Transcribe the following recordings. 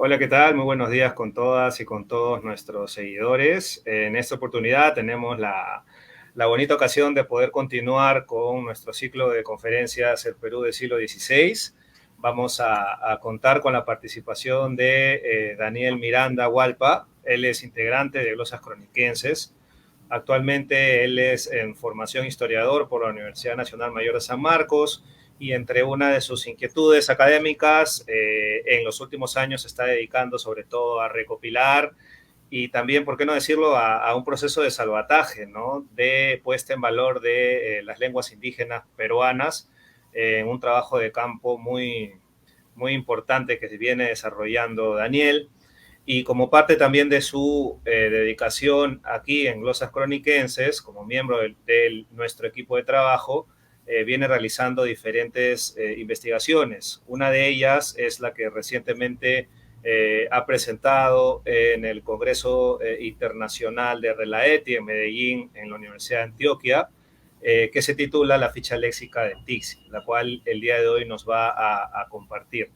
Hola, ¿qué tal? Muy buenos días con todas y con todos nuestros seguidores. En esta oportunidad tenemos la bonita ocasión de poder continuar con nuestro ciclo de conferencias El Perú del siglo XVI. Vamos a contar con la participación de Daniel Miranda Hualpa. Él es integrante de Glosas Chroniquenses. Actualmente él es en formación historiador por la Universidad Nacional Mayor de San Marcos y entre una de sus inquietudes académicas en los últimos años se está dedicando sobre todo a recopilar y también, ¿por qué no decirlo?, a un proceso de salvataje, ¿no?, de puesta en valor de las lenguas indígenas peruanas en un trabajo de campo muy importante que se viene desarrollando Daniel. Y como parte también de su dedicación aquí en Glosas Chroniquenses, como miembro de nuestro equipo de trabajo, viene realizando diferentes investigaciones. Una de ellas es la que recientemente ha presentado en el Congreso Internacional de Relaeti en Medellín, en la Universidad de Antioquia, que se titula La ficha léxica de Tixi, la cual el día de hoy nos va a compartir.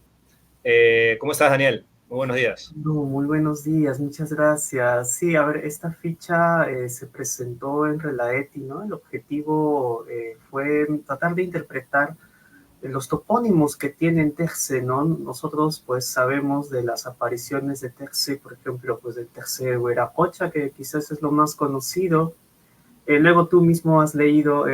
¿Cómo estás, Daniel? Muy buenos días. No, muy buenos días, muchas gracias. Sí, a ver, esta ficha se presentó en Relaeti, ¿no? El objetivo fue tratar de interpretar los topónimos que tiene Terce, ¿no? Nosotros pues sabemos de las apariciones de Terce, por ejemplo, pues del Terce de Huiracocha, que quizás es lo más conocido. Luego tú mismo has leído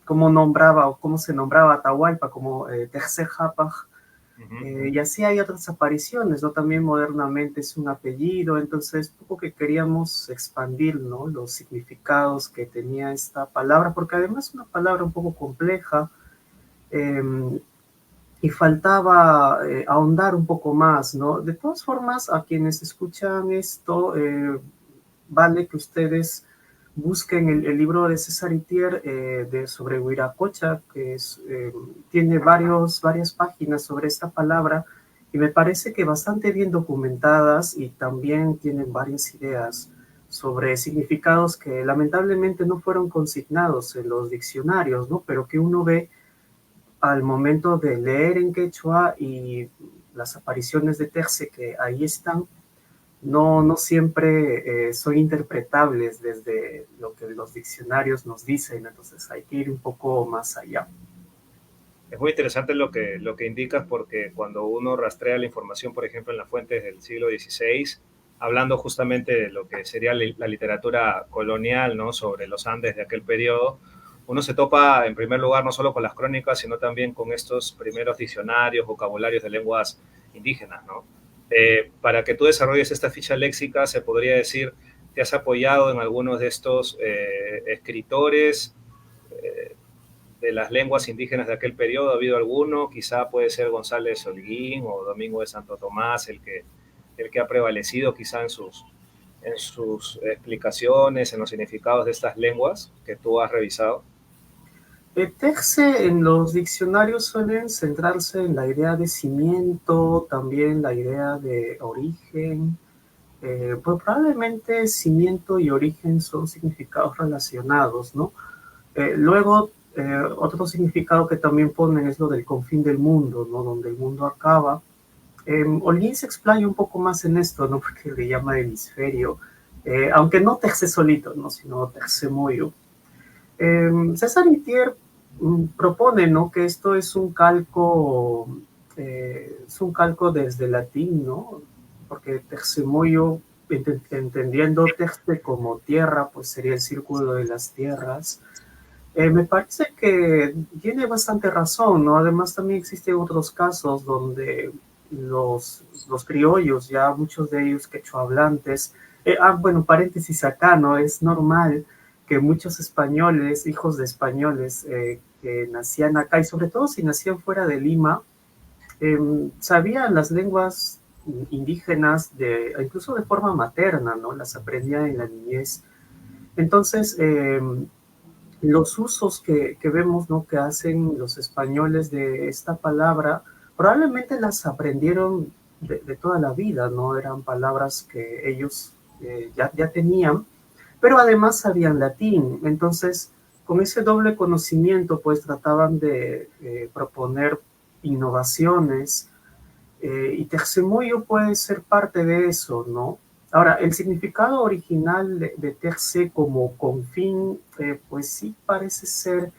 cómo nombraba o cómo se nombraba Atahualpa como Terce Japaj. Uh -huh. Y así hay otras apariciones, ¿no? También modernamente es un apellido, entonces poco que queríamos expandir, ¿no? Los significados que tenía esta palabra, porque además es una palabra un poco compleja eh, y faltaba ahondar un poco más, ¿no? De todas formas, a quienes escuchan esto, vale que ustedes busquen el libro de César Itier sobre Huiracocha, que tiene varias páginas sobre esta palabra y me parece que bastante bien documentadas y también tienen varias ideas sobre significados que lamentablemente no fueron consignados en los diccionarios, ¿no? Pero que uno ve al momento de leer en quechua y las apariciones de Terce que ahí están, no siempre son interpretables desde lo que los diccionarios nos dicen, entonces hay que ir un poco más allá. Es muy interesante lo que indicas porque cuando uno rastrea la información, por ejemplo, en las fuentes del siglo XVI, hablando justamente de lo que sería la literatura colonial, ¿no?, sobre los Andes de aquel periodo, uno se topa en primer lugar no solo con las crónicas, sino también con estos primeros diccionarios, vocabularios de lenguas indígenas, ¿no? Para que tú desarrolles esta ficha léxica, se podría decir, te has apoyado en algunos de estos escritores de las lenguas indígenas de aquel periodo. ¿Ha habido alguno? Quizá puede ser González Holguín o Domingo de Santo Tomás el que ha prevalecido quizá en sus explicaciones, en los significados de estas lenguas que tú has revisado. Terce en los diccionarios suelen centrarse en la idea de cimiento, también la idea de origen. Pues probablemente cimiento y origen son significados relacionados, ¿no? Luego, otro significado que también ponen es lo del confín del mundo, ¿no? Donde el mundo acaba. Holguín se explaya un poco más en esto, ¿no? Porque le llama hemisferio, aunque no Terce solito, ¿no? Sino Terce Moyo. César Itier propone, ¿no?, que esto es un calco desde el latín, ¿no? Porque tercemoyo, entendiendo terce como tierra, pues sería el círculo de las tierras. Me parece que tiene bastante razón, ¿no? Además también existen otros casos donde los criollos, ya muchos de ellos quechohablantes, bueno, paréntesis acá, ¿no? Es normal que muchos españoles, hijos de españoles que nacían acá, y sobre todo si nacían fuera de Lima, sabían las lenguas indígenas incluso de forma materna, ¿no? Las aprendían en la niñez. Entonces, los usos que vemos, ¿no?, que hacen los españoles de esta palabra, probablemente las aprendieron de toda la vida, ¿no? Eran palabras que ellos ya tenían, pero además sabían latín. Entonces, con ese doble conocimiento, pues trataban de proponer innovaciones Y Tercemoyo puede ser parte de eso, ¿no? Ahora, el significado original de Terce como confín, pues sí parece ser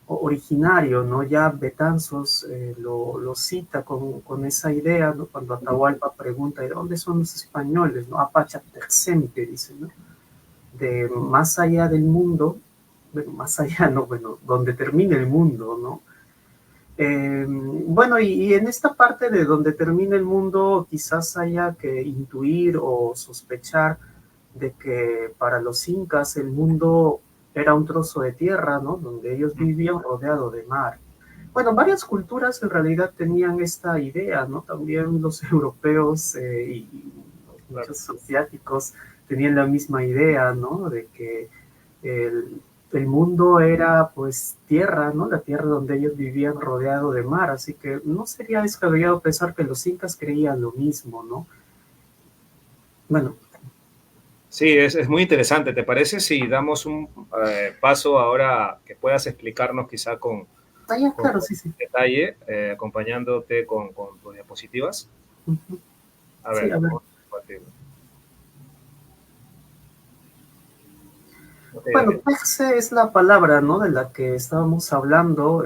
originario, ¿no? Ya Betanzos lo cita con esa idea, ¿no? Cuando Atahualpa pregunta, ¿de dónde son los españoles? ¿No? Apacha Tercempe, dice, ¿no? De más allá del mundo, bueno, más allá, no, bueno, donde termine el mundo, ¿no? Bueno, y en esta parte de donde termina el mundo, quizás haya que intuir o sospechar de que para los incas el mundo era un trozo de tierra, ¿no? Donde ellos vivían rodeado de mar. Bueno, varias culturas en realidad tenían esta idea, ¿no? También los europeos y Claro. muchos asiáticos tenían la misma idea, ¿no? De que el mundo era pues tierra, ¿no? La tierra donde ellos vivían rodeado de mar, así que no sería descabellado pensar que los incas creían lo mismo, ¿no? Bueno. Sí, es muy interesante. ¿Te parece si damos un paso ahora que puedas explicarnos quizá Ah, ya, con claro, sí, sí. detalle, acompañándote con tus diapositivas? Uh -huh. A Sí, ver, a ver. vamos a compartirlo. Ok, Bueno, Daniel. Tixi es la palabra, ¿no? De la que estábamos hablando.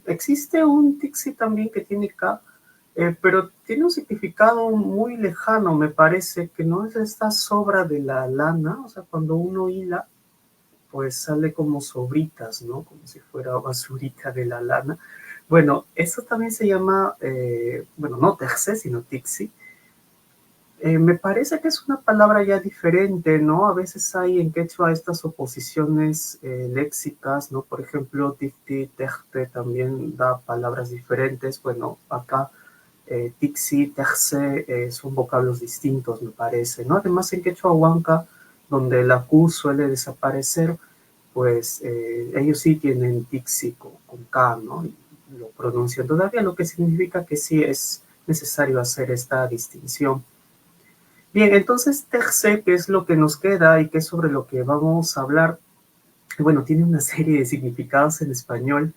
Existe un Tixi también que tiene K, pero tiene un significado muy lejano, me parece, que no es esta sobra de la lana, o sea, cuando uno hila, pues sale como sobritas, ¿no? Como si fuera basurita de la lana. Bueno, eso también se llama, bueno, no Tixi, sino Tixi. Me parece que es una palabra ya diferente, ¿no? A veces hay en quechua estas oposiciones léxicas, ¿no? Por ejemplo, tifti, tejte también da palabras diferentes. Bueno, acá tixi, tejse son vocablos distintos, me parece, ¿no? Además, en quechua huanca, donde la Q suele desaparecer, pues ellos sí tienen tixi con K, ¿no? Y lo pronuncian todavía, lo que significa que sí es necesario hacer esta distinción. Bien, entonces tercé, que es lo que nos queda y que es sobre lo que vamos a hablar, bueno, tiene una serie de significados en español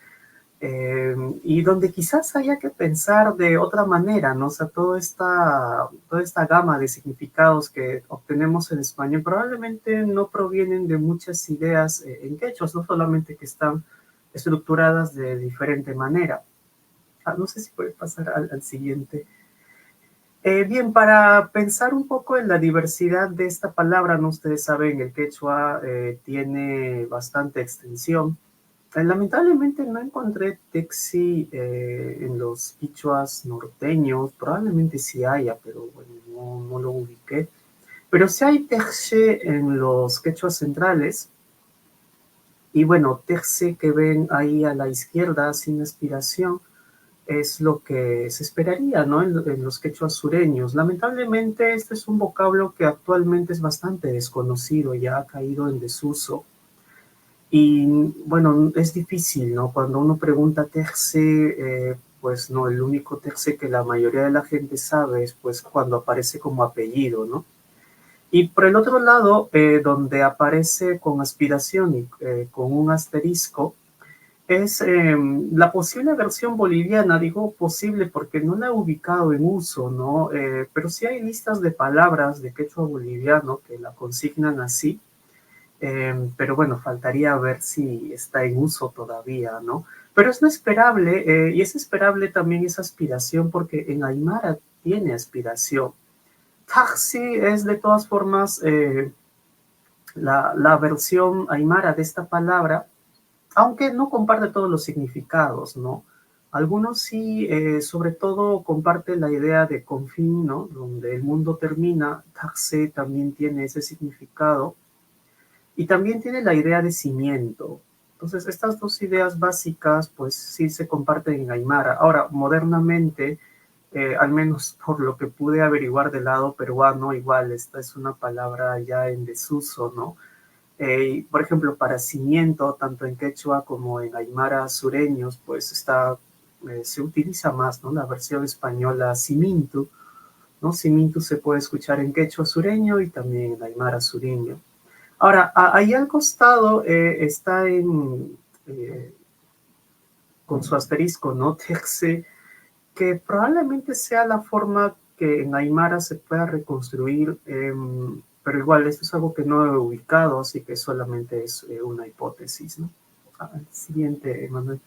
y donde quizás haya que pensar de otra manera, ¿no? O sea, toda esta gama de significados que obtenemos en español probablemente no provienen de muchas ideas en quechua, no solamente que están estructuradas de diferente manera. No sé si puede pasar al siguiente. Bien, para pensar un poco en la diversidad de esta palabra, ¿no? Ustedes saben, el quechua tiene bastante extensión. Lamentablemente no encontré texi en los quichuas norteños, probablemente sí haya, pero bueno, no lo ubiqué. Pero sí hay texi en los quechuas centrales, y bueno, texi que ven ahí a la izquierda sin aspiración, es lo que se esperaría, ¿no? En los quechuas sureños. Lamentablemente, este es un vocablo que actualmente es bastante desconocido, ya ha caído en desuso. Y bueno, es difícil, ¿no? Cuando uno pregunta terce, pues no, el único terce que la mayoría de la gente sabe es pues cuando aparece como apellido, ¿no? Y por el otro lado, donde aparece con aspiración y con un asterisco, es la posible versión boliviana, digo posible porque no la he ubicado en uso, ¿no? Pero sí hay listas de palabras de quechua boliviano que la consignan así, pero bueno, faltaría ver si está en uso todavía, ¿no? Pero es no esperable, y es esperable también esa aspiración porque en Aymara tiene aspiración. Taxi es de todas formas la versión Aymara de esta palabra, aunque no comparte todos los significados, ¿no? Algunos sí, sobre todo comparte la idea de confín, ¿no? Donde el mundo termina, taxe también tiene ese significado, y también tiene la idea de cimiento. Entonces, estas dos ideas básicas, pues sí se comparten en Aymara. Ahora, modernamente, al menos por lo que pude averiguar del lado peruano, igual esta es una palabra ya en desuso, ¿no? Por ejemplo, para cimiento, tanto en quechua como en aymara sureños, pues se utiliza más, ¿no? La versión española cimintu, ¿no? Cimintu se puede escuchar en quechua sureño y también en aymara sureño. Ahora, ahí al costado está con su asterisco, ¿no? Texe, que probablemente sea la forma que en Aymara se pueda reconstruir, pero igual esto es algo que no he ubicado, así que solamente es una hipótesis, ¿no? Siguiente, Manuel.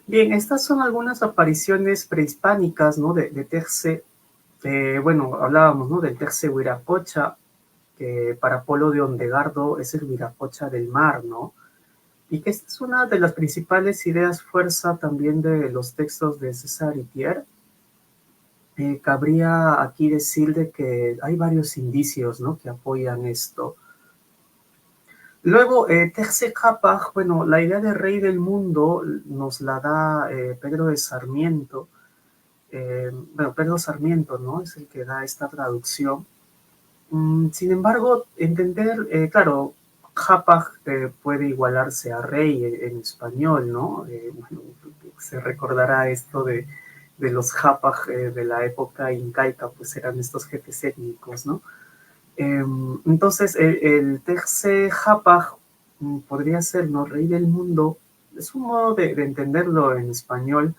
Bien, estas son algunas apariciones prehispánicas, ¿no? De Terce. Bueno, hablábamos, ¿no? Del Terce Huiracocha, que para Polo de Ondegardo es el Huiracocha del mar, ¿no? Y que esta es una de las principales ideas fuerza también de los textos de César Itier. Cabría aquí decir de que hay varios indicios, ¿no? Que apoyan esto. Luego, Terce Capaj, bueno, la idea de rey del mundo nos la da Pedro de Sarmiento. Bueno, Pedro Sarmiento, ¿no? Es el que da esta traducción. Sin embargo, entender, claro, Japaj puede igualarse a rey en español, ¿no? Bueno, se recordará esto de los Japaj de la época incaica, pues eran estos jefes étnicos, ¿no? Entonces, el Terce Japaj podría ser, ¿no? Rey del mundo. Es un modo de entenderlo en español,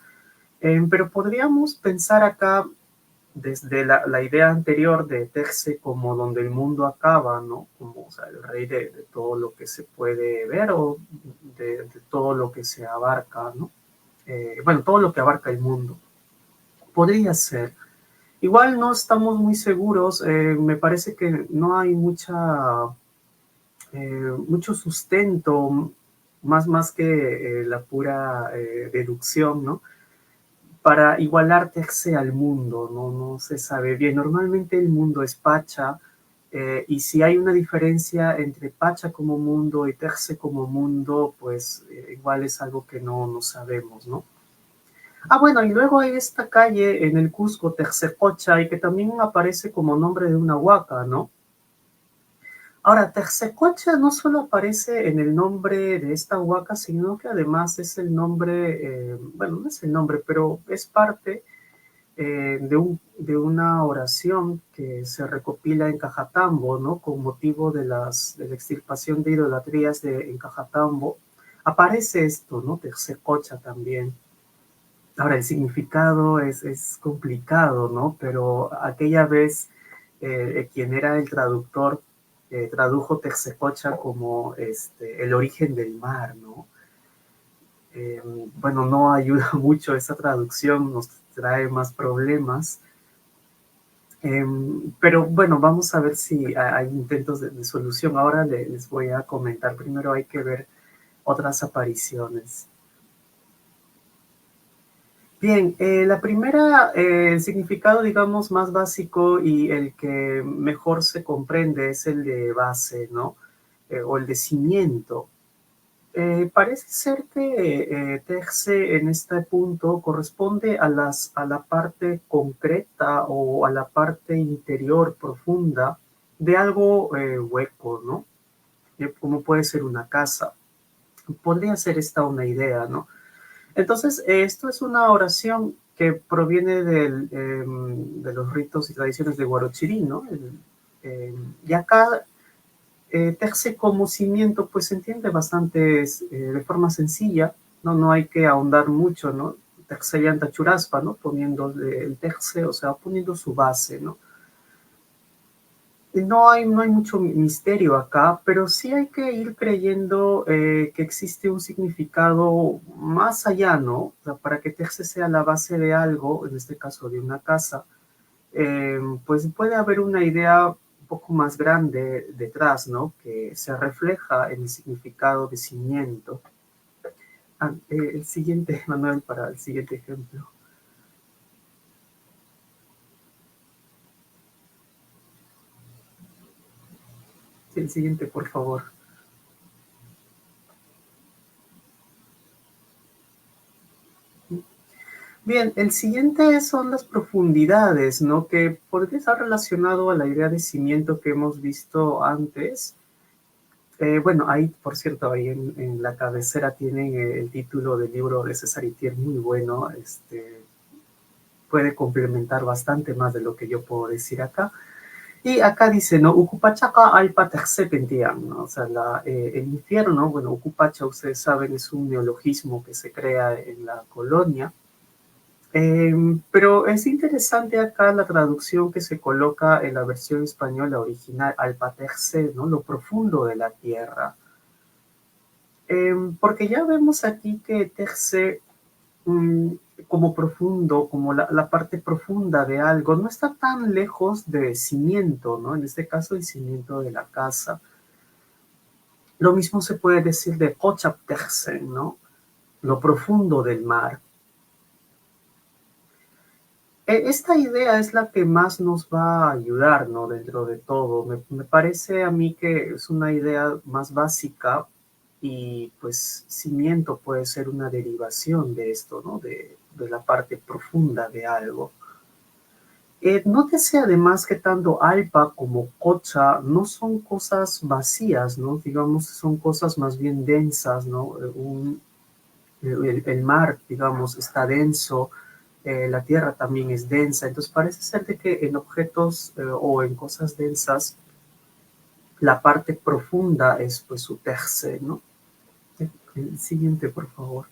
pero podríamos pensar acá desde la idea anterior de Terce como donde el mundo acaba, ¿no? Como, o sea, el rey de todo lo que se puede ver o de todo lo que se abarca, ¿no? Bueno, todo lo que abarca el mundo. Podría ser. Igual no estamos muy seguros, me parece que no hay mucho sustento, más que la pura deducción, ¿no? Para igualar Terce al mundo, no se sabe bien. Normalmente el mundo es Pacha, y si hay una diferencia entre Pacha como mundo y Terce como mundo, pues igual es algo que no sabemos, ¿no? Ah, bueno, y luego hay esta calle en el Cusco, Tercecocha, y que también aparece como nombre de una huaca, ¿no? Ahora, Tercecocha no solo aparece en el nombre de esta huaca, sino que además es el nombre, bueno, no es el nombre, pero es parte de una oración que se recopila en Cajatambo, ¿no? Con motivo de la extirpación de idolatrías en Cajatambo. Aparece esto, ¿no? Tercecocha también. Ahora, el significado es complicado, ¿no? Pero aquella vez quien era el traductor tradujo Tercecocha como el origen del mar, ¿no? Bueno, no ayuda mucho esa traducción, nos trae más problemas. Pero bueno, vamos a ver si hay intentos de solución. Ahora les voy a comentar. Primero hay que ver otras apariciones. Bien, la primera, el significado, digamos, más básico y el que mejor se comprende es el de base, ¿no? O el de cimiento. Parece ser que Terce en este punto corresponde a la parte concreta o a la parte interior profunda de algo hueco, ¿no? Como puede ser una casa. Podría ser esta una idea, ¿no? Entonces, esto es una oración que proviene de los ritos y tradiciones de Guarochirí, ¿no? Y acá, Terce como cimiento, pues se entiende bastante de forma sencilla, ¿no? No hay que ahondar mucho, ¿no? Terce llanta churaspa, ¿no? Poniendo el terce, o sea, poniendo su base, ¿no? No hay mucho misterio acá, pero sí hay que ir creyendo que existe un significado más allá, ¿no? O sea, para que Terce sea la base de algo, en este caso de una casa, pues puede haber una idea un poco más grande detrás, ¿no? Que se refleja en el significado de cimiento. El siguiente, Manuel, para el siguiente ejemplo. Sí, el siguiente, por favor. Bien, el siguiente son las profundidades, ¿no? Que podría estar relacionado a la idea de cimiento que hemos visto antes. Bueno, ahí, por cierto, ahí en la cabecera tienen el título del libro de César Itier, muy bueno. Puede complementar bastante más de lo que yo puedo decir acá. Y acá dice, ¿no? Ucupachaca alpa tercepentian, ¿no? O sea, el infierno, bueno, Ucupacha, ustedes saben, es un neologismo que se crea en la colonia. Pero es interesante acá la traducción que se coloca en la versión española original, alpa terce, ¿no? Lo profundo de la tierra. Porque ya vemos aquí que terce mm, como profundo, como la parte profunda de algo, no está tan lejos de cimiento, ¿no? En este caso, el cimiento de la casa. Lo mismo se puede decir de Cochaptersen, ¿no? Lo profundo del mar. Esta idea es la que más nos va a ayudar, ¿no? Dentro de todo. Me parece a mí que es una idea más básica y pues cimiento puede ser una derivación de esto, ¿no? De la parte profunda de algo. Nótese además que tanto alpa como cocha no son cosas vacías, ¿no? Digamos, son cosas más bien densas, ¿no? El mar, digamos, está denso, la tierra también es densa, entonces parece ser de que en objetos o en cosas densas, la parte profunda es pues su terce, ¿no? El siguiente, por favor.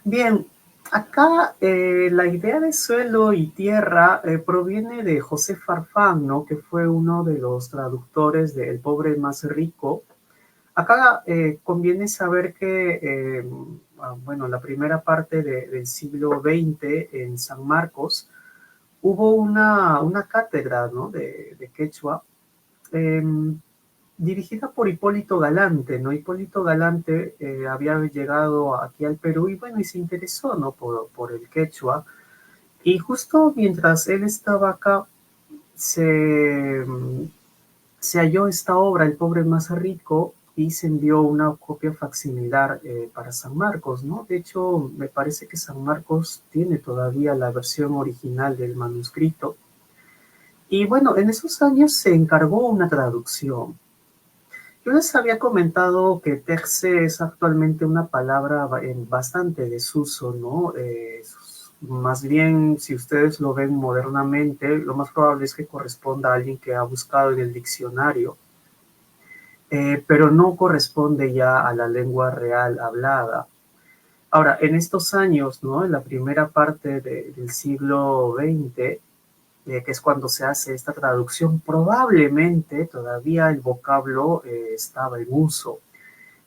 Bien, acá la idea de suelo y tierra proviene de José Farfán, ¿no? Que fue uno de los traductores de El pobre más rico. Acá conviene saber que, bueno, la primera parte del siglo XX en San Marcos hubo una cátedra, ¿no? de quechua eh, dirigida por Hipólito Galante, ¿no? Hipólito Galante había llegado aquí al Perú y bueno, y se interesó, ¿no? por el quechua. Y justo mientras él estaba acá, se, se halló esta obra, El pobre más rico, y se envió una copia facsimilar para San Marcos, ¿no? De hecho, me parece que San Marcos tiene todavía la versión original del manuscrito. Y bueno, en esos años se encargó una traducción. Yo les había comentado que terce es actualmente una palabra en bastante desuso, ¿no? Más bien, si ustedes lo ven modernamente, lo más probable es que corresponda a alguien que ha buscado en el diccionario, pero no corresponde ya a la lengua real hablada. Ahora, en estos años, ¿no? En la primera parte del siglo XX, que es cuando se hace esta traducción, probablemente todavía el vocablo estaba en uso.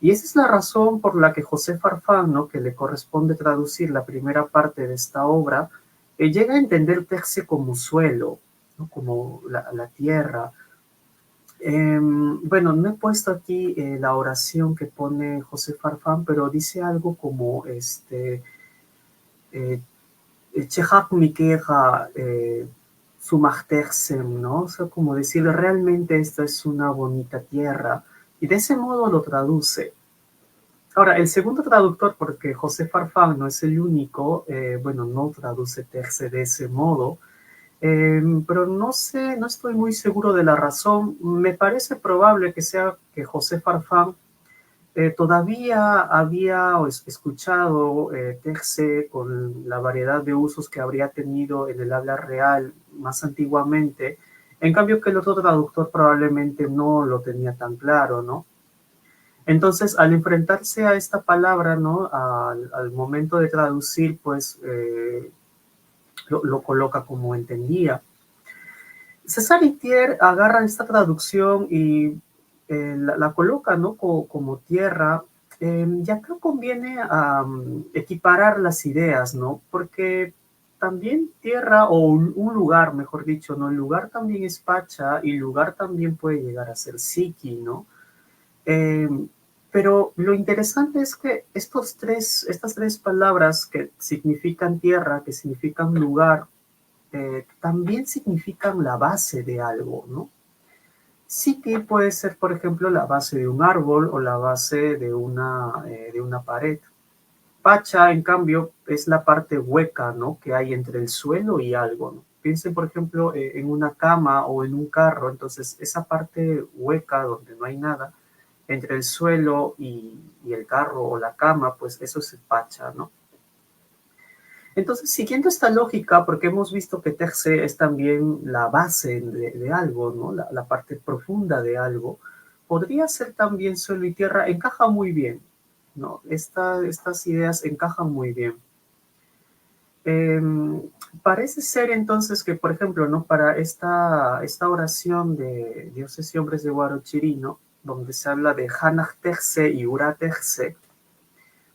Y esa es la razón por la que José Farfán, ¿no? que le corresponde traducir la primera parte de esta obra, llega a entender terce como suelo, ¿no? como la tierra. Bueno, no he puesto aquí la oración que pone José Farfán, pero dice algo como eh, Chehak Mikera Sumachtersem, ¿no? O sea, como decirle, realmente esta es una bonita tierra. Y de ese modo lo traduce. Ahora, el segundo traductor, porque José Farfán no es el único, bueno, no traduce terce de ese modo, pero no sé, no estoy muy seguro de la razón. Me parece probable que sea que José Farfán todavía había escuchado terce con la variedad de usos que habría tenido en el habla real más antiguamente, en cambio que el otro traductor probablemente no lo tenía tan claro, ¿no? Entonces, al enfrentarse a esta palabra, ¿no? Al momento de traducir, pues lo coloca como entendía. César Itier agarra esta traducción y la coloca, ¿no? como tierra. Y acá conviene equiparar las ideas, ¿no? Porque también tierra o un lugar, mejor dicho, ¿no? El lugar también es Pacha y lugar también puede llegar a ser Psiqui, ¿no? Eh, pero lo interesante es que estas tres palabras que significan tierra, que significan lugar, también significan la base de algo, ¿no? Sí que puede ser, por ejemplo, la base de un árbol o la base de una pared. Pacha, en cambio, es la parte hueca, ¿no? Que hay entre el suelo y algo, ¿no? Piensen, por ejemplo, en una cama o en un carro, entonces esa parte hueca donde no hay nada, entre el suelo y el carro o la cama, pues eso es el pacha, ¿no? Entonces, siguiendo esta lógica, porque hemos visto que Terce es también la base de algo, ¿no? La parte profunda de algo, podría ser también suelo y tierra, encaja muy bien, ¿no? Estas ideas encajan muy bien. Eh, Parece ser entonces que, por ejemplo, ¿no? Para esta oración de dioses y hombres de Huarochirino, donde se habla de Hanaj Terce y Ura Terce,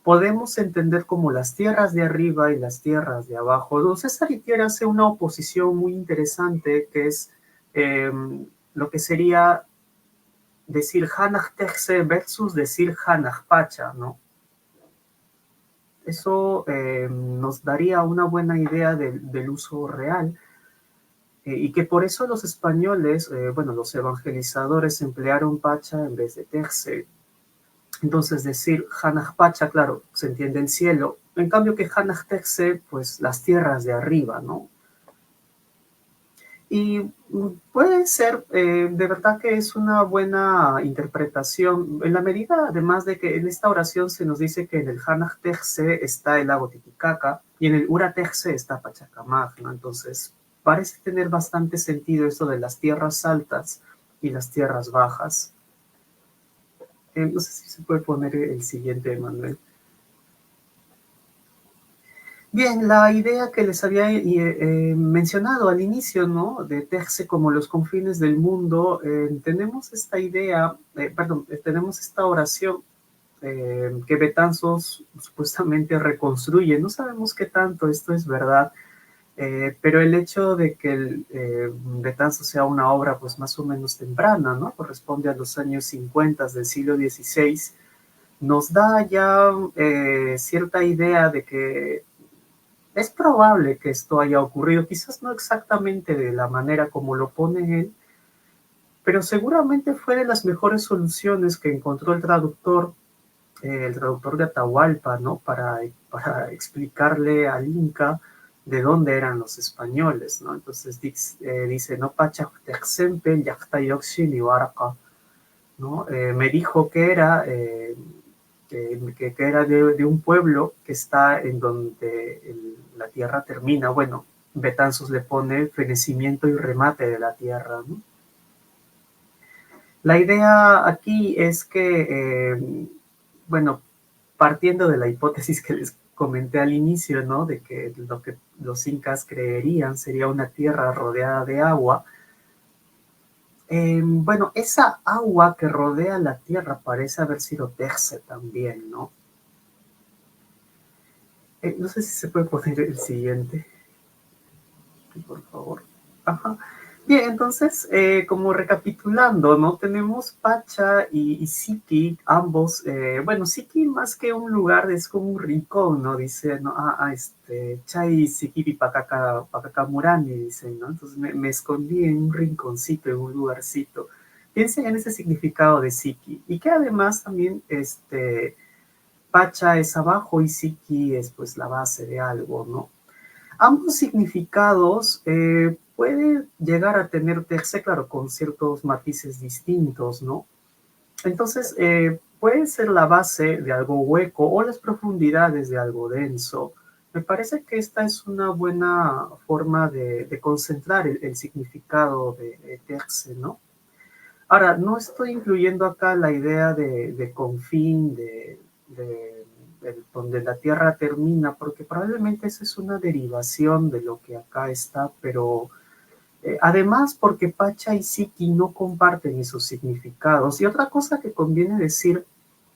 podemos entender como las tierras de arriba y las tierras de abajo. Don César Itier hace una oposición muy interesante que es eh, lo que sería decir Hanaj Terce versus decir Hanaj Pacha, ¿no? Eso nos daría una buena idea del uso real y que por eso los españoles, bueno, los evangelizadores emplearon Pacha en vez de Terce. Entonces decir Hanaj Pacha, claro, se entiende el cielo. En cambio que Hanaj Terce, pues las tierras de arriba, ¿no? Y puede ser, de verdad que es una buena interpretación, en la medida además de que en esta oración se nos dice que en el Hanaj Terce está el lago Titicaca y en el Ura Terce está Pachacamac, ¿no? Entonces parece tener bastante sentido esto de las tierras altas y las tierras bajas. No sé si se puede poner el siguiente, Manuel. Bien, la idea que les había mencionado al inicio, ¿no? De Terce como los confines del mundo, tenemos esta idea, perdón, tenemos esta oración que Betanzos supuestamente reconstruye. No sabemos qué tanto esto es verdad, pero el hecho de que el Betanzos sea una obra pues más o menos temprana, ¿no? Corresponde a los años 50 del siglo XVI, nos da ya cierta idea de que es probable que esto haya ocurrido, quizás no exactamente de la manera como lo pone él, pero seguramente fue de las mejores soluciones que encontró el traductor de Atahualpa, ¿no? Para explicarle al Inca de dónde eran los españoles, ¿no? Entonces dice, no Pachactexempe, Yactayoxin y Barca, ¿no? Me dijo que era que era de un pueblo que está en donde la tierra termina. Bueno, Betanzos le pone fenecimiento y remate de la tierra, ¿no? La idea aquí es bueno, partiendo de la hipótesis que les comenté al inicio, ¿no? De que lo que los incas creerían sería una tierra rodeada de agua. Bueno, esa agua que rodea la tierra parece haber sido Terce también, ¿no? No sé si se puede poner el siguiente, por favor. Ajá. Bien, entonces, como recapitulando, ¿no? Tenemos Pacha y Siki, ambos, bueno, Siki más que un lugar es como un rincón, ¿no? Dice, ¿no? Chay Siki Pacakamurani, dice, ¿no? Entonces me escondí en un rinconcito, en un lugarcito. Piensen en ese significado de Siki. Y que además también, Pacha es abajo y Siki es pues la base de algo, ¿no? Ambos significados pueden llegar a tener terce, claro, con ciertos matices distintos, ¿no? Entonces, puede ser la base de algo hueco o las profundidades de algo denso. Me parece que esta es una buena forma de concentrar el significado de terce, ¿no? Ahora, no estoy incluyendo acá la idea de confín, donde la Tierra termina, porque probablemente esa es una derivación de lo que acá está, pero además porque Pacha y Siki no comparten esos significados. Y otra cosa que conviene decir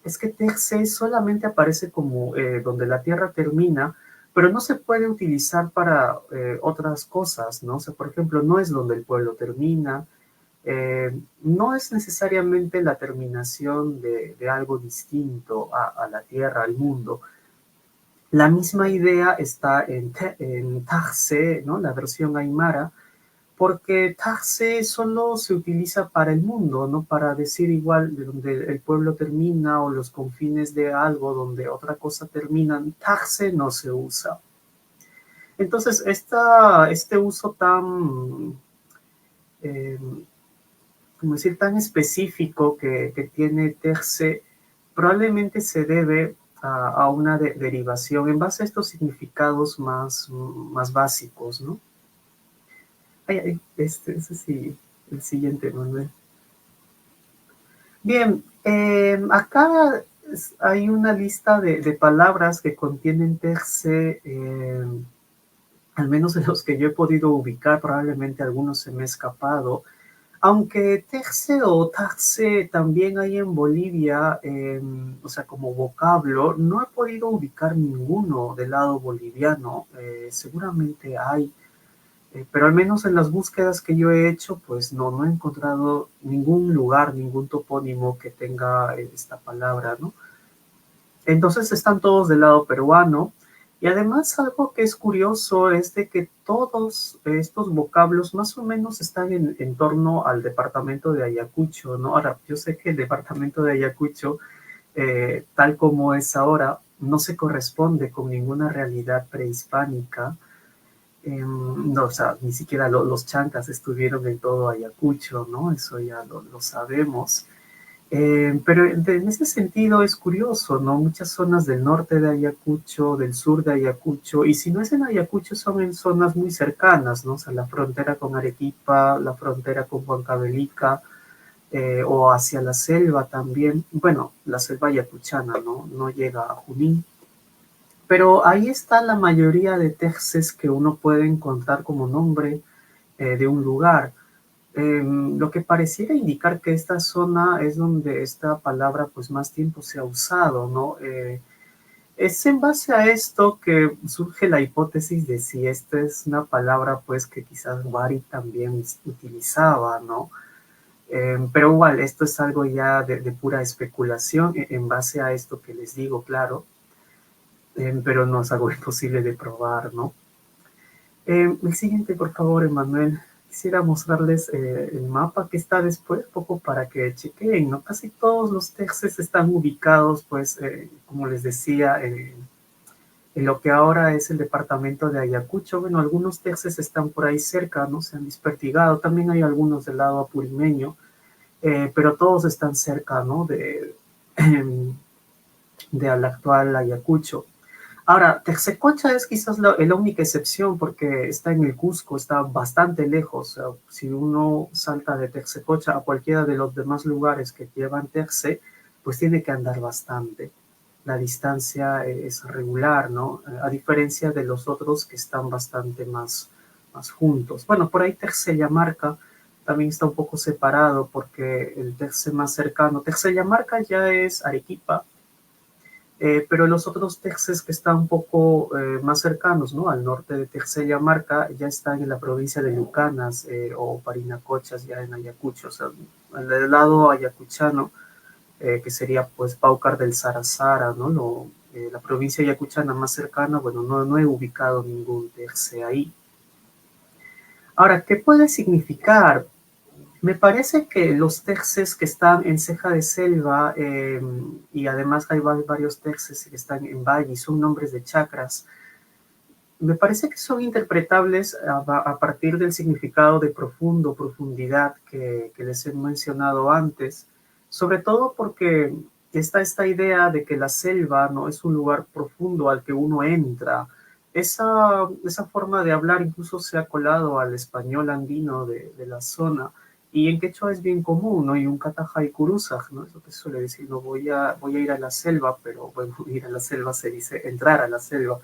es que Terce solamente aparece como donde la Tierra termina, pero no se puede utilizar para otras cosas, ¿no? O sea, por ejemplo, no es donde el pueblo termina, no es necesariamente la terminación de algo distinto a la Tierra, al mundo. La misma idea está en Tajse, ¿no? La versión aymara, porque Tajse solo se utiliza para el mundo, no para decir igual de donde el pueblo termina o los confines de algo donde otra cosa termina. Tajse no se usa. Entonces, este uso tan eh, como decir, tan específico que tiene Terce, probablemente se debe a una derivación en base a estos significados más básicos, ¿no? Ese sí, el siguiente, Manuel. Bien, acá hay una lista de palabras que contienen terce, al menos de los que yo he podido ubicar, probablemente algunos se me ha escapado, aunque terce o tarse también hay en Bolivia, o sea, como vocablo, no he podido ubicar ninguno del lado boliviano, seguramente hay, pero al menos en las búsquedas que yo he hecho, pues no he encontrado ningún lugar, ningún topónimo que tenga esta palabra, ¿no? Entonces están todos del lado peruano. Y además algo que es curioso es de que todos estos vocablos más o menos están en torno al departamento de Ayacucho, ¿no? Ahora, yo sé que el departamento de Ayacucho, tal como es ahora, no se corresponde con ninguna realidad prehispánica. No, o sea, ni siquiera los chancas estuvieron en todo Ayacucho, ¿no? Eso ya lo sabemos. Pero en ese sentido es curioso, ¿no? Muchas zonas del norte de Ayacucho, del sur de Ayacucho, y si no es en Ayacucho, son en zonas muy cercanas, ¿no? O sea, la frontera con Arequipa, la frontera con Huancavelica, o hacia la selva también. Bueno, la selva ayacuchana, ¿no? No llega a Junín. Pero ahí está la mayoría de textos que uno puede encontrar como nombre de un lugar. Lo que pareciera indicar que esta zona es donde esta palabra pues más tiempo se ha usado, ¿no? Es en base a esto que surge la hipótesis de si esta es una palabra pues que quizás Wari también utilizaba, ¿no? Pero igual, esto es algo ya de pura especulación en base a esto que les digo, claro, pero no es algo imposible de probar, ¿no? El siguiente, por favor, Emanuel. Quisiera mostrarles el mapa que está después, poco para que chequen, ¿no? Casi todos los textos están ubicados, pues, como les decía, en lo que ahora es el departamento de Ayacucho. Bueno, algunos textos están por ahí cerca, ¿no? Se han despertigado. También hay algunos del lado apurimeño, pero todos están cerca, ¿no? De al actual Ayacucho. Ahora, Texecocha es quizás la única excepción porque está en el Cusco, está bastante lejos. O sea, si uno salta de Texecocha a cualquiera de los demás lugares que llevan Texe, pues tiene que andar bastante. La distancia es regular, ¿no? A diferencia de los otros que están bastante más juntos. Bueno, por ahí Texellamarca también está un poco separado porque el Texe más cercano, Texellamarca ya es Arequipa, pero los otros textos que están un poco más cercanos, ¿no? Al norte de Texellamarca ya están en la provincia de Lucanas o Parinacochas, ya en Ayacucho, o sea, al lado ayacuchano, que sería pues Paucar del Sarazara, ¿no? La provincia ayacuchana más cercana, bueno, no he ubicado ningún terce ahí. Ahora, ¿qué puede significar? Me parece que los terces que están en ceja de selva, y además hay varios terces que están en valle y son nombres de chakras, me parece que son interpretables a partir del significado de profundo, profundidad que les he mencionado antes, sobre todo porque está esta idea de que la selva no es un lugar profundo al que uno entra. Esa forma de hablar incluso se ha colado al español andino de la zona, y en quechua es bien común, ¿no? Y un kataja y kurusaj, ¿no? Eso que se suele decir, no voy a ir a la selva, pero bueno, ir a la selva se dice entrar a la selva.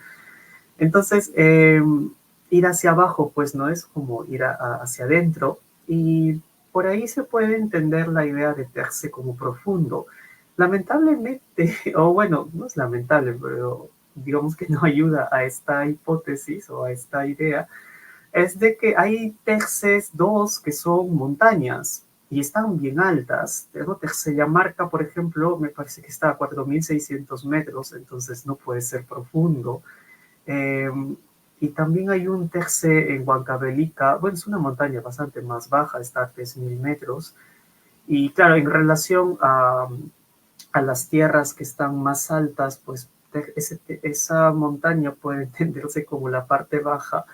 Entonces, ir hacia abajo, pues no es como ir hacia adentro, y por ahí se puede entender la idea de verse como profundo. Lamentablemente, o bueno, no es lamentable, pero digamos que no ayuda a esta hipótesis o a esta idea, es de que hay terces dos que son montañas y están bien altas. Pero Tercellamarca, por ejemplo, me parece que está a 4.600 metros, entonces no puede ser profundo. Eh, y también hay un terce en Huancavelica, bueno, es una montaña bastante más baja, está a 3.000 metros. Y claro, en relación a las tierras que están más altas, pues esa montaña puede entenderse como la parte baja,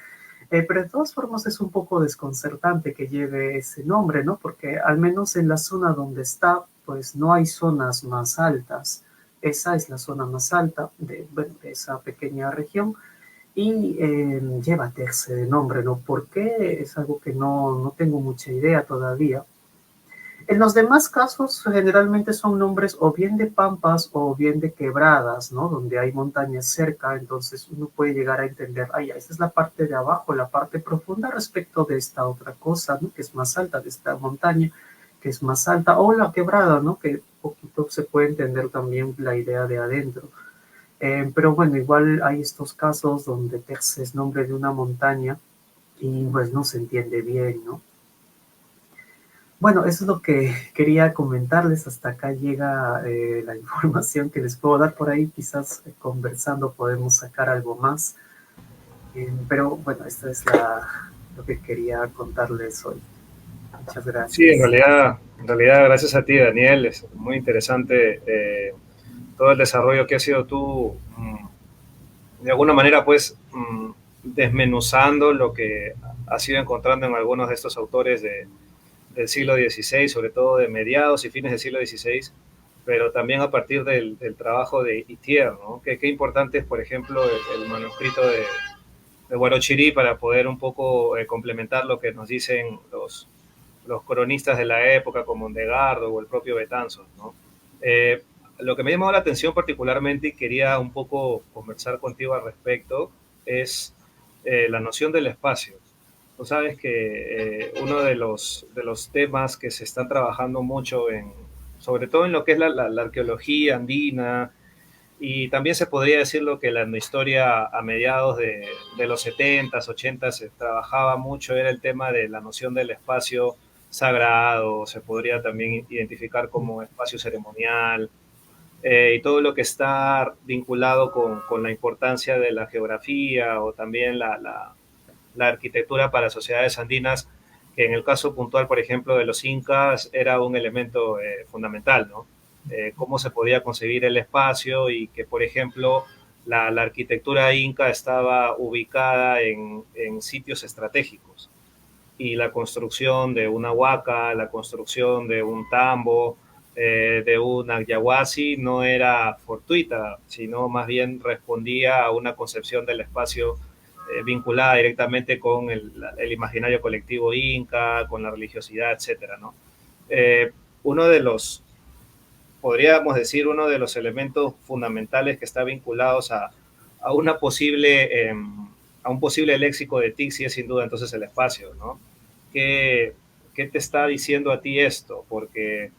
pero de todas formas es un poco desconcertante que lleve ese nombre, ¿no? Porque al menos en la zona donde está, pues no hay zonas más altas. Esa es la zona más alta bueno, de esa pequeña región y lleva Terce de nombre, ¿no? ¿Por qué? Es algo que no tengo mucha idea todavía. En los demás casos, generalmente son nombres o bien de pampas o bien de quebradas, ¿no? Donde hay montañas cerca, entonces uno puede llegar a entender, ah, ya, esta es la parte de abajo, la parte profunda respecto de esta otra cosa, ¿no? Que es más alta, de esta montaña, que es más alta, o la quebrada, ¿no? Que un poquito se puede entender también la idea de adentro. Pero bueno, igual hay estos casos donde Terce es nombre de una montaña y pues no se entiende bien, ¿no? Bueno, eso es lo que quería comentarles. Hasta acá llega la información que les puedo dar por ahí. Quizás conversando podemos sacar algo más. Pero bueno, esto es lo que quería contarles hoy. Muchas Sí, gracias. en realidad, gracias a ti, Daniel, es muy interesante todo el desarrollo que has sido tú, de alguna manera, pues, desmenuzando lo que has ido encontrando en algunos de estos autores del siglo XVI, sobre todo de mediados y fines del siglo XVI, pero también a partir del trabajo de Itier, ¿no? Qué importante es, por ejemplo, el manuscrito de Guarochirí para poder un poco complementar lo que nos dicen los cronistas de la época como Ondegardo o el propio Betanzos, ¿no? Eh, lo que me ha llamado la atención particularmente y quería un poco conversar contigo al respecto es la noción del espacio. Tú sabes que uno de los temas que se están trabajando mucho sobre todo en lo que es la arqueología andina, y también se podría decir lo que la historia a mediados de los 70s, 80s se trabajaba mucho, era el tema de la noción del espacio sagrado, se podría también identificar como espacio ceremonial, y todo lo que está vinculado con la importancia de la geografía o también la arquitectura para sociedades andinas, que en el caso puntual, por ejemplo, de los incas, era un elemento fundamental, ¿no? Cómo se podía concebir el espacio y que, por ejemplo, la arquitectura inca estaba ubicada en sitios estratégicos y la construcción de una huaca, la construcción de un tambo, de un yaguasi no era fortuita, sino más bien respondía a una concepción del espacio vinculada directamente con el imaginario colectivo inca, con la religiosidad, etcétera, ¿no? Uno de los, podríamos decir, uno de los elementos fundamentales que está vinculados a una posible, a un posible léxico de Tixi es sin duda entonces el espacio, ¿no? ¿Qué, qué te está diciendo a ti esto? Porque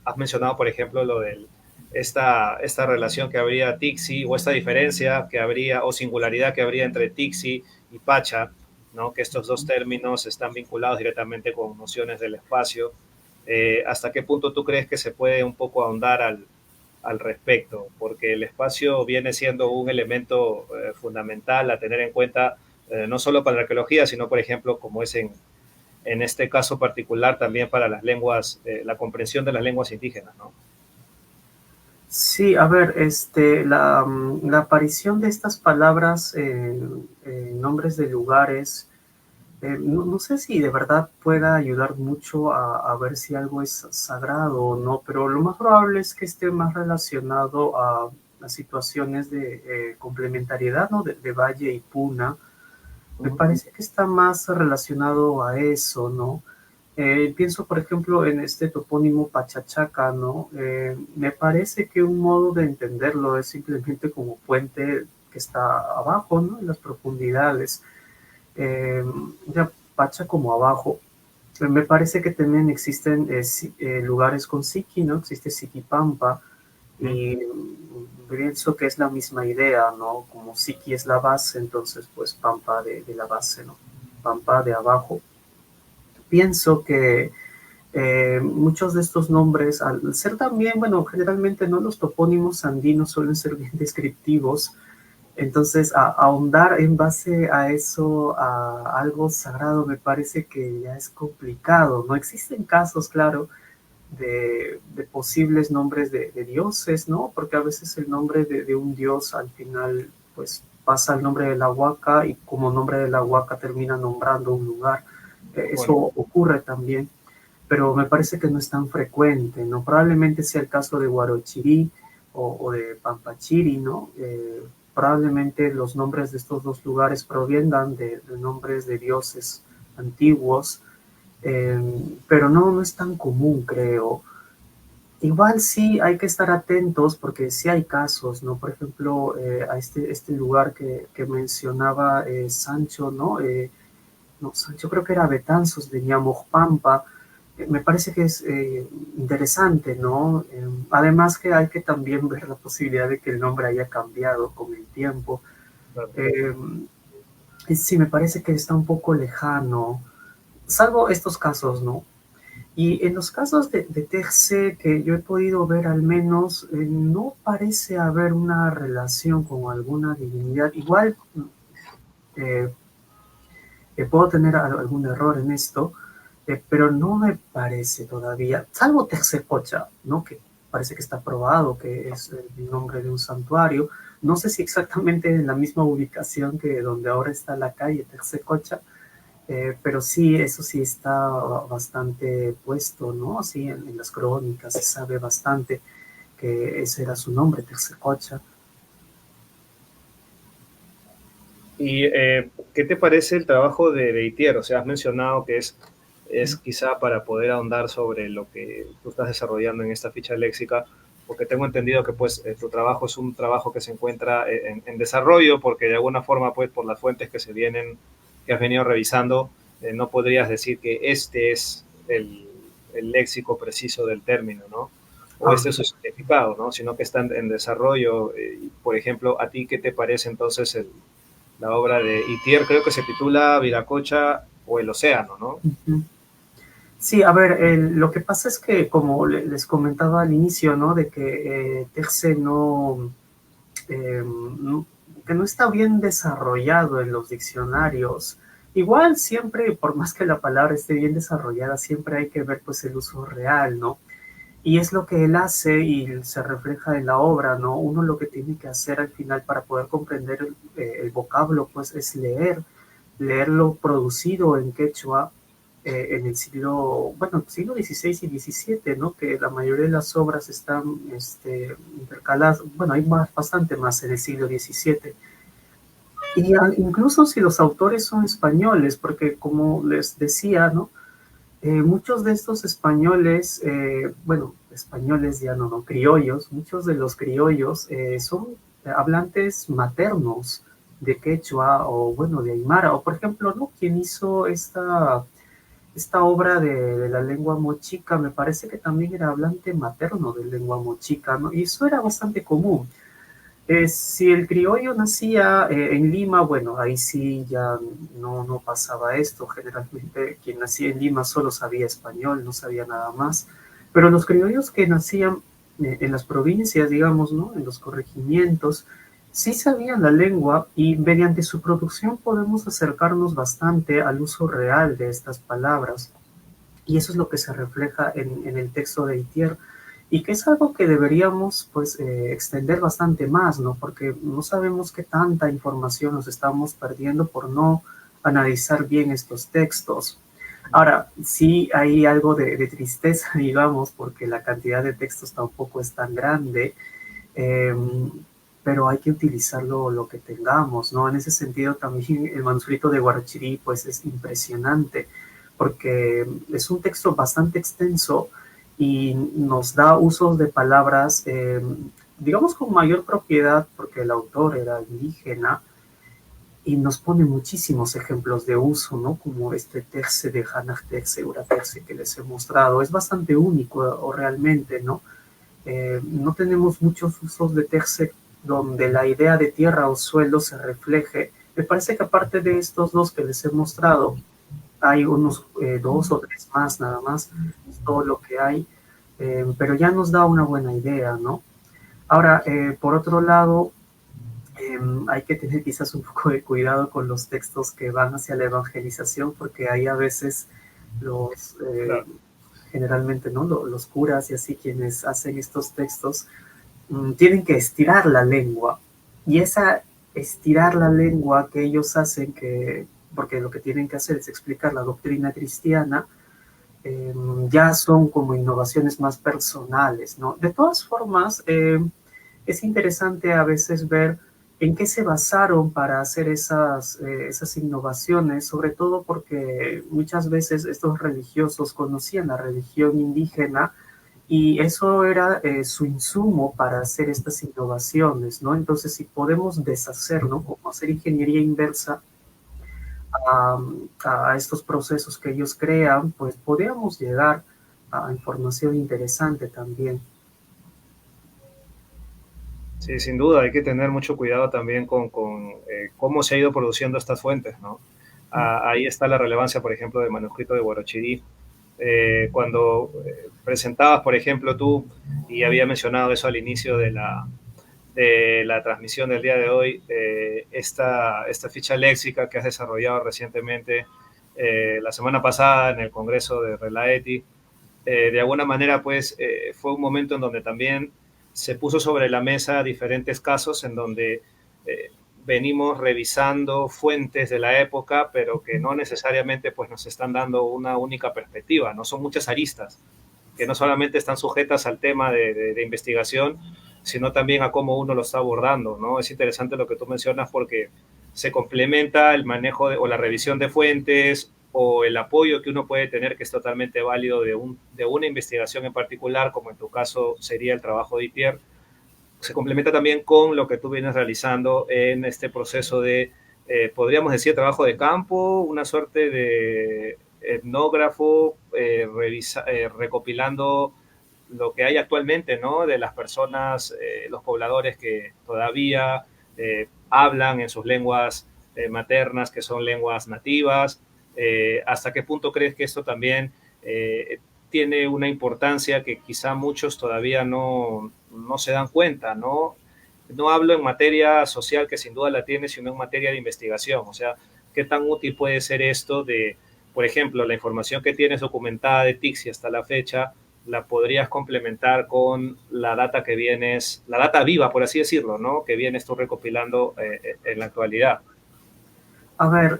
has mencionado, por ejemplo, lo de esta relación que habría Tixi o esta diferencia que habría o singularidad que habría entre Tixi y Pacha, ¿no? Que estos dos términos están vinculados directamente con nociones del espacio. ¿Hasta qué punto tú crees que se puede un poco ahondar al respecto? Porque el espacio viene siendo un elemento fundamental a tener en cuenta, no solo para la arqueología, sino, por ejemplo, como es en este caso particular, también para las lenguas, la comprensión de las lenguas indígenas, ¿no? Sí, a ver, la aparición de estas palabras en nombres de lugares, no sé si de verdad pueda ayudar mucho a ver si algo es sagrado o no, pero lo más probable es que esté más relacionado a situaciones de complementariedad, ¿no? De Valle y Puna. Me parece que está más relacionado a eso, ¿no? Pienso, por ejemplo, en este topónimo Pachachaca, ¿no? Me parece que un modo de entenderlo es simplemente como puente que está abajo, ¿no? En las profundidades. Eh, ya Pacha como abajo. Me parece que también existen lugares con Siki, ¿no? Existe Siquipampa y pienso que es la misma idea, ¿no? Como Siki es la base, entonces pues Pampa de la base, ¿no? Pampa de abajo. Pienso que muchos de estos nombres, al ser también, bueno, generalmente no los topónimos andinos suelen ser bien descriptivos, entonces ahondar en base a eso, a algo sagrado, me parece que ya es complicado. No existen casos, claro, de posibles nombres de dioses, ¿no? Porque a veces el nombre de un dios al final, pues pasa el nombre de la huaca y como nombre de la huaca termina nombrando un lugar. Eso Bueno, ocurre también, pero me parece que no es tan frecuente, ¿no? Probablemente sea el caso de Guarochirí, o de Pampachiri, ¿no? Probablemente los nombres de estos dos lugares proviendan de nombres de dioses antiguos, pero no es tan común, creo. Igual sí hay que estar atentos porque sí hay casos, ¿no? Por ejemplo, a este lugar que mencionaba Sancho, ¿no? No, Sancho creo que era Betanzos de Ñamojpampa. Me parece que es interesante, ¿no? Además que hay que también ver la posibilidad de que el nombre haya cambiado con el tiempo. Claro. Eh, sí, me parece que está un poco lejano, salvo estos casos, ¿no? Y en los casos de Terce que yo he podido ver al menos, no parece haber una relación con alguna divinidad. Igual eh, puedo tener algún error en esto, pero no me parece todavía, salvo Texecocha, ¿no? Que parece que está probado que es el nombre de un santuario. No sé si exactamente en la misma ubicación que donde ahora está la calle Texecocha, pero sí, eso sí está bastante puesto, ¿no? Sí, en las crónicas se sabe bastante que ese era su nombre, Texecocha. ¿Y qué te parece el trabajo de Beitier? O sea, has mencionado que es quizá para poder ahondar sobre lo que tú estás desarrollando en esta ficha léxica, porque tengo entendido que pues tu trabajo es un trabajo que se encuentra en desarrollo, porque de alguna forma pues por las fuentes que has venido revisando, no podrías decir que este es el léxico preciso del término, ¿no? O Ah, este es su significado, ¿no? Sino que está en desarrollo. Por ejemplo, ¿a ti qué te parece entonces la obra de Itier? Creo que se titula Viracocha o el océano, ¿no? uh-huh. Sí, a ver, lo que pasa es que, como les comentaba al inicio, ¿no? De que Terce no, que no está bien desarrollado en los diccionarios. Igual siempre, por más que la palabra esté bien desarrollada, siempre hay que ver pues el uso real, ¿no? Y es lo que él hace y se refleja en la obra, ¿no? Uno lo que tiene que hacer al final para poder comprender el vocablo, pues es leer lo producido en quechua en el siglo, bueno, siglo XVI y XVII, ¿no? Que la mayoría de las obras están intercaladas, bueno, hay bastante más en el siglo XVII. Y incluso si los autores son españoles, porque como les decía, ¿no? Muchos de estos españoles, bueno, españoles ya no, criollos, muchos de los criollos son hablantes maternos de quechua o, bueno, de aymara, o por ejemplo, ¿no? Quien hizo esta obra de la lengua mochica, me parece que también era hablante materno de lengua mochica, ¿no? Y eso era bastante común. Si el criollo nacía en Lima, bueno, ahí sí ya no pasaba esto. Generalmente quien nacía en Lima solo sabía español, no sabía nada más. Pero los criollos que nacían en las provincias, digamos, ¿no? En los corregimientos, sí sabían la lengua y mediante su producción podemos acercarnos bastante al uso real de estas palabras. Y eso es lo que se refleja en el texto de Itier y que es algo que deberíamos pues extender bastante más, ¿no? Porque no sabemos qué tanta información nos estamos perdiendo por no analizar bien estos textos. Ahora, sí hay algo de tristeza, digamos, porque la cantidad de textos tampoco es tan grande, eh, pero hay que utilizarlo lo que tengamos, ¿no? En ese sentido también el manuscrito de Guarachirí pues es impresionante porque es un texto bastante extenso y nos da usos de palabras, digamos, con mayor propiedad porque el autor era indígena y nos pone muchísimos ejemplos de uso, ¿no? Como este terce de Hanach terce, Ura terce que les he mostrado. Es bastante único o realmente, ¿no? No tenemos muchos usos de terce donde la idea de tierra o suelo se refleje. Me parece que aparte de estos dos que les he mostrado, hay unos dos o tres más nada más, es todo lo que hay, pero ya nos da una buena idea, ¿no? Ahora, por otro lado, hay que tener quizás un poco de cuidado con los textos que van hacia la evangelización, porque hay a veces los, Claro. generalmente, ¿no? Los curas y así quienes hacen estos textos tienen que estirar la lengua. Y esa estirar la lengua que ellos hacen, porque lo que tienen que hacer es explicar la doctrina cristiana, ya son como innovaciones más personales, ¿no? De todas formas, es interesante a veces ver en qué se basaron para hacer esas innovaciones, sobre todo porque muchas veces estos religiosos conocían la religión indígena y eso era su insumo para hacer estas innovaciones, ¿no? Entonces, si podemos deshacer, ¿no? Como hacer ingeniería inversa a, a estos procesos que ellos crean, pues podríamos llegar a información interesante también. Sí, sin duda, hay que tener mucho cuidado también con cómo se ha ido produciendo estas fuentes, ¿no? Ahí está la relevancia, por ejemplo, del manuscrito de Huarochirí. Cuando presentabas, por ejemplo, tú, y había mencionado eso al inicio de la transmisión del día de hoy, esta ficha léxica que has desarrollado recientemente, la semana pasada en el Congreso de Relaeti, de alguna manera, pues, fue un momento en donde también se puso sobre la mesa diferentes casos en donde eh, venimos revisando fuentes de la época, pero que no necesariamente pues, nos están dando una única perspectiva, no son muchas aristas, que no solamente están sujetas al tema de investigación, sino también a cómo uno lo está abordando, ¿no? Es interesante lo que tú mencionas porque se complementa el manejo o la revisión de fuentes o el apoyo que uno puede tener, que es totalmente válido de una investigación en particular, como en tu caso sería el trabajo de IPIER, se complementa también con lo que tú vienes realizando en este proceso de, podríamos decir, trabajo de campo, una suerte de etnógrafo, recopilando lo que hay actualmente, ¿no? De las personas, los pobladores que todavía hablan en sus lenguas maternas, que son lenguas nativas. ¿Hasta qué punto crees que esto también tiene una importancia que quizá muchos todavía no se dan cuenta, ¿no? No hablo en materia social, que sin duda la tiene, sino en materia de investigación. O sea, ¿qué tan útil puede ser esto de, por ejemplo, la información que tienes documentada de Tixi hasta la fecha, la podrías complementar con la data que vienes, la data viva, por así decirlo, ¿no? Que vienes tú recopilando en la actualidad? A ver,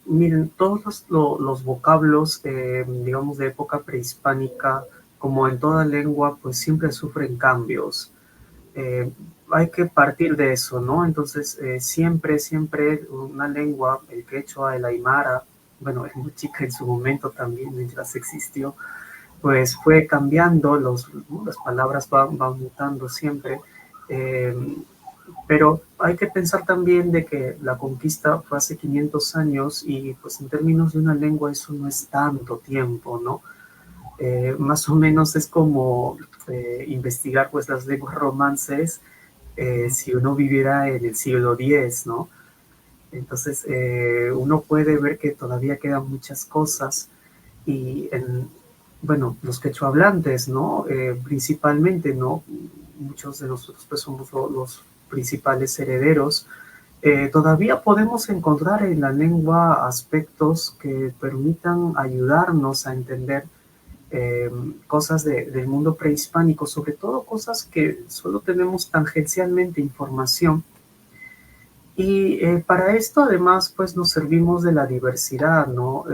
miren, todos los vocablos, digamos, de época prehispánica, como en toda lengua, pues siempre sufren cambios. Eh, Hay que partir de eso, ¿no? Entonces, siempre una lengua, el quechua, el aymara, bueno, el mochica en su momento también, mientras existió, pues fue cambiando, las palabras van mutando siempre. Eh, pero hay que pensar también de que la conquista fue hace 500 años y pues en términos de una lengua eso no es tanto tiempo, ¿no? Más o menos es como investigar pues las lenguas romances si uno viviera en el siglo X, ¿no? Entonces uno puede ver que todavía quedan muchas cosas y bueno, los quechohablantes, ¿no? Principalmente, ¿no? Muchos de nosotros pues somos los principales herederos. Todavía podemos encontrar en la lengua aspectos que permitan ayudarnos a entender cosas del mundo prehispánico, sobre todo cosas que solo tenemos tangencialmente información. Y para esto además pues nos servimos de la diversidad, ¿no?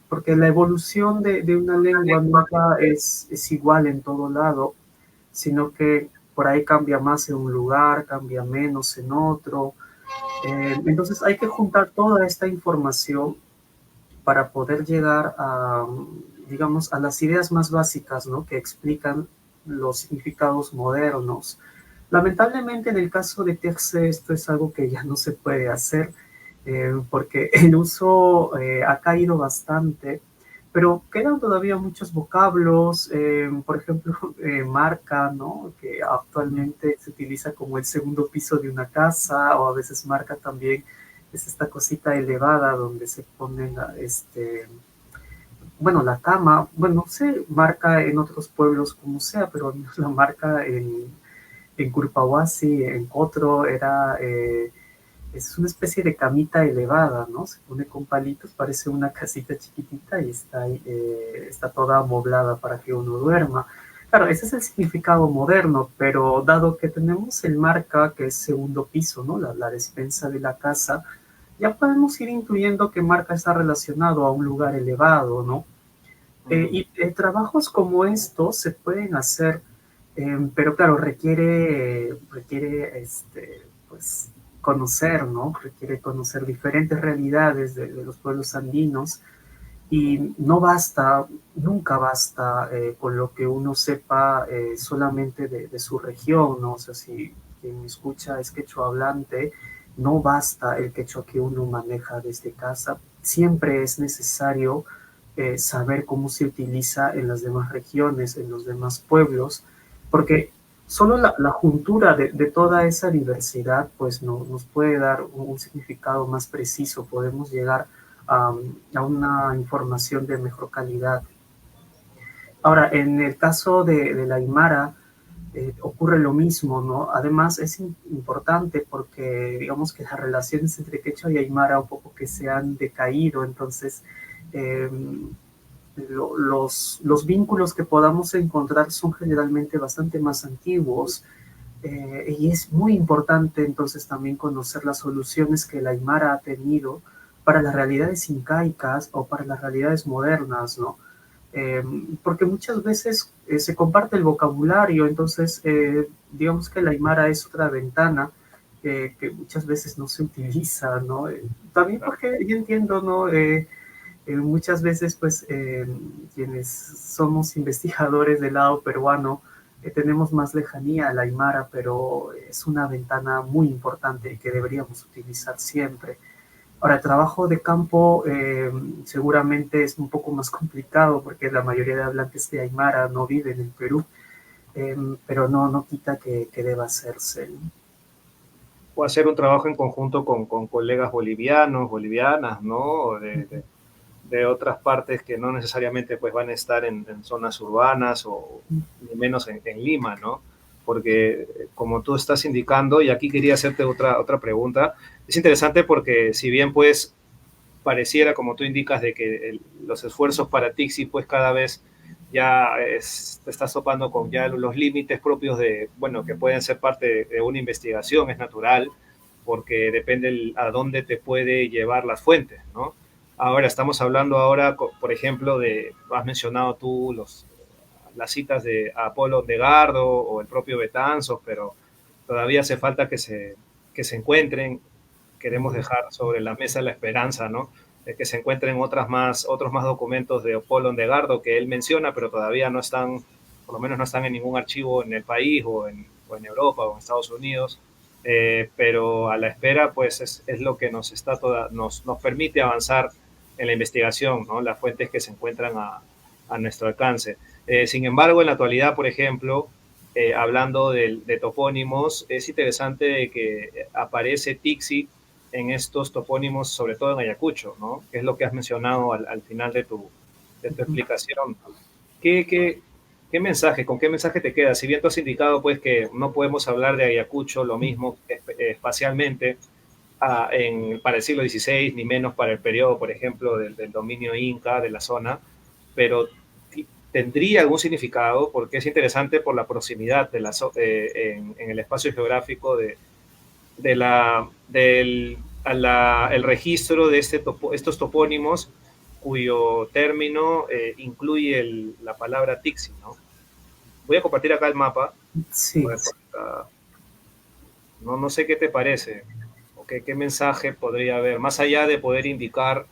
Porque la evolución de una lengua nunca es igual en todo lado, sino que por ahí cambia más en un lugar, cambia menos en otro. Entonces hay que juntar toda esta información para poder llegar a, digamos, a las ideas más básicas, ¿no? Que explican los significados modernos. Lamentablemente en el caso de Terce esto es algo que ya no se puede hacer porque el uso ha caído bastante, pero quedan todavía muchos vocablos, por ejemplo, marca, ¿no? Que actualmente se utiliza como el segundo piso de una casa, o a veces marca también es esta cosita elevada donde se ponen, bueno, la cama, bueno, no sé, marca en otros pueblos como sea, pero la marca en Curpahuasi, en Cotro, es una especie de camita elevada, ¿no? Se pone con palitos, parece una casita chiquitita y está toda amoblada para que uno duerma. Claro, ese es el significado moderno, pero dado que tenemos el marca, que es segundo piso, ¿no? La despensa de la casa, ya podemos ir intuyendo que marca está relacionado a un lugar elevado, ¿no? Y trabajos como estos se pueden hacer Pero claro, requiere pues, conocer, ¿no? Requiere conocer diferentes realidades de los pueblos andinos y no basta, nunca basta con lo que uno sepa solamente de su región, ¿no? O sea, si quien me escucha es quechua hablante, no basta el quechua que uno maneja desde casa, siempre es necesario saber cómo se utiliza en las demás regiones, en los demás pueblos, porque solo la juntura de toda esa diversidad pues nos puede dar un significado más preciso, podemos llegar a una información de mejor calidad. Ahora, en el caso de la Aymara, ocurre lo mismo, ¿no? Además, es importante porque digamos que las relaciones entre quechua y aymara un poco que se han decaído, entonces eh, los vínculos que podamos encontrar son generalmente bastante más antiguos y es muy importante entonces también conocer las soluciones que la aymara ha tenido para las realidades incaicas o para las realidades modernas, ¿no? Eh, porque muchas veces se comparte el vocabulario, entonces digamos que la Aymara es otra ventana que muchas veces no se utiliza, ¿no? También porque yo entiendo, ¿no? Muchas veces, pues, quienes somos investigadores del lado peruano, tenemos más lejanía a la Aymara, pero es una ventana muy importante que deberíamos utilizar siempre. Ahora, el trabajo de campo seguramente es un poco más complicado porque la mayoría de hablantes de Aymara no viven en Perú, pero no quita que deba hacerse, ¿no? O hacer un trabajo en conjunto con colegas bolivianos, bolivianas, ¿no? De otras partes que no necesariamente pues van a estar en zonas urbanas o ni menos en Lima, ¿no? Porque como tú estás indicando, y aquí quería hacerte otra pregunta, es interesante porque si bien pues pareciera, como tú indicas, de que los esfuerzos para Tixi pues cada vez te estás topando con ya los límites propios de, bueno, que pueden ser parte de una investigación, es natural, porque depende a dónde te puede llevar las fuentes, ¿no? Ahora estamos hablando ahora, por ejemplo, has mencionado tú las citas de Apolo de Gardo o el propio Betanzos, pero todavía hace falta que se encuentren. Queremos dejar sobre la mesa la esperanza, ¿no? De que se encuentren otros más documentos de Apolo de Gardo que él menciona, pero todavía no están, por lo menos no están en ningún archivo en el país o en Europa o en Estados Unidos. Pero a la espera, pues es lo que nos permite avanzar en la investigación, ¿no? Las fuentes que se encuentran a nuestro alcance. Sin embargo, en la actualidad, por ejemplo, hablando de topónimos, es interesante que aparece Tixi en estos topónimos, sobre todo en Ayacucho, ¿no? Que es lo que has mencionado al final de tu explicación. ¿Qué, qué, con qué mensaje te queda? Si bien tú has indicado pues que no podemos hablar de Ayacucho lo mismo espacialmente para el siglo XVI, ni menos para el periodo, por ejemplo, del dominio inca de la zona, pero tendría algún significado porque es interesante por la proximidad en el espacio geográfico de el registro de estos topónimos cuyo término incluye la palabra Tixi, ¿no? Voy a compartir acá el mapa. Sí, No sé qué te parece o qué mensaje podría haber, más allá de poder indicar,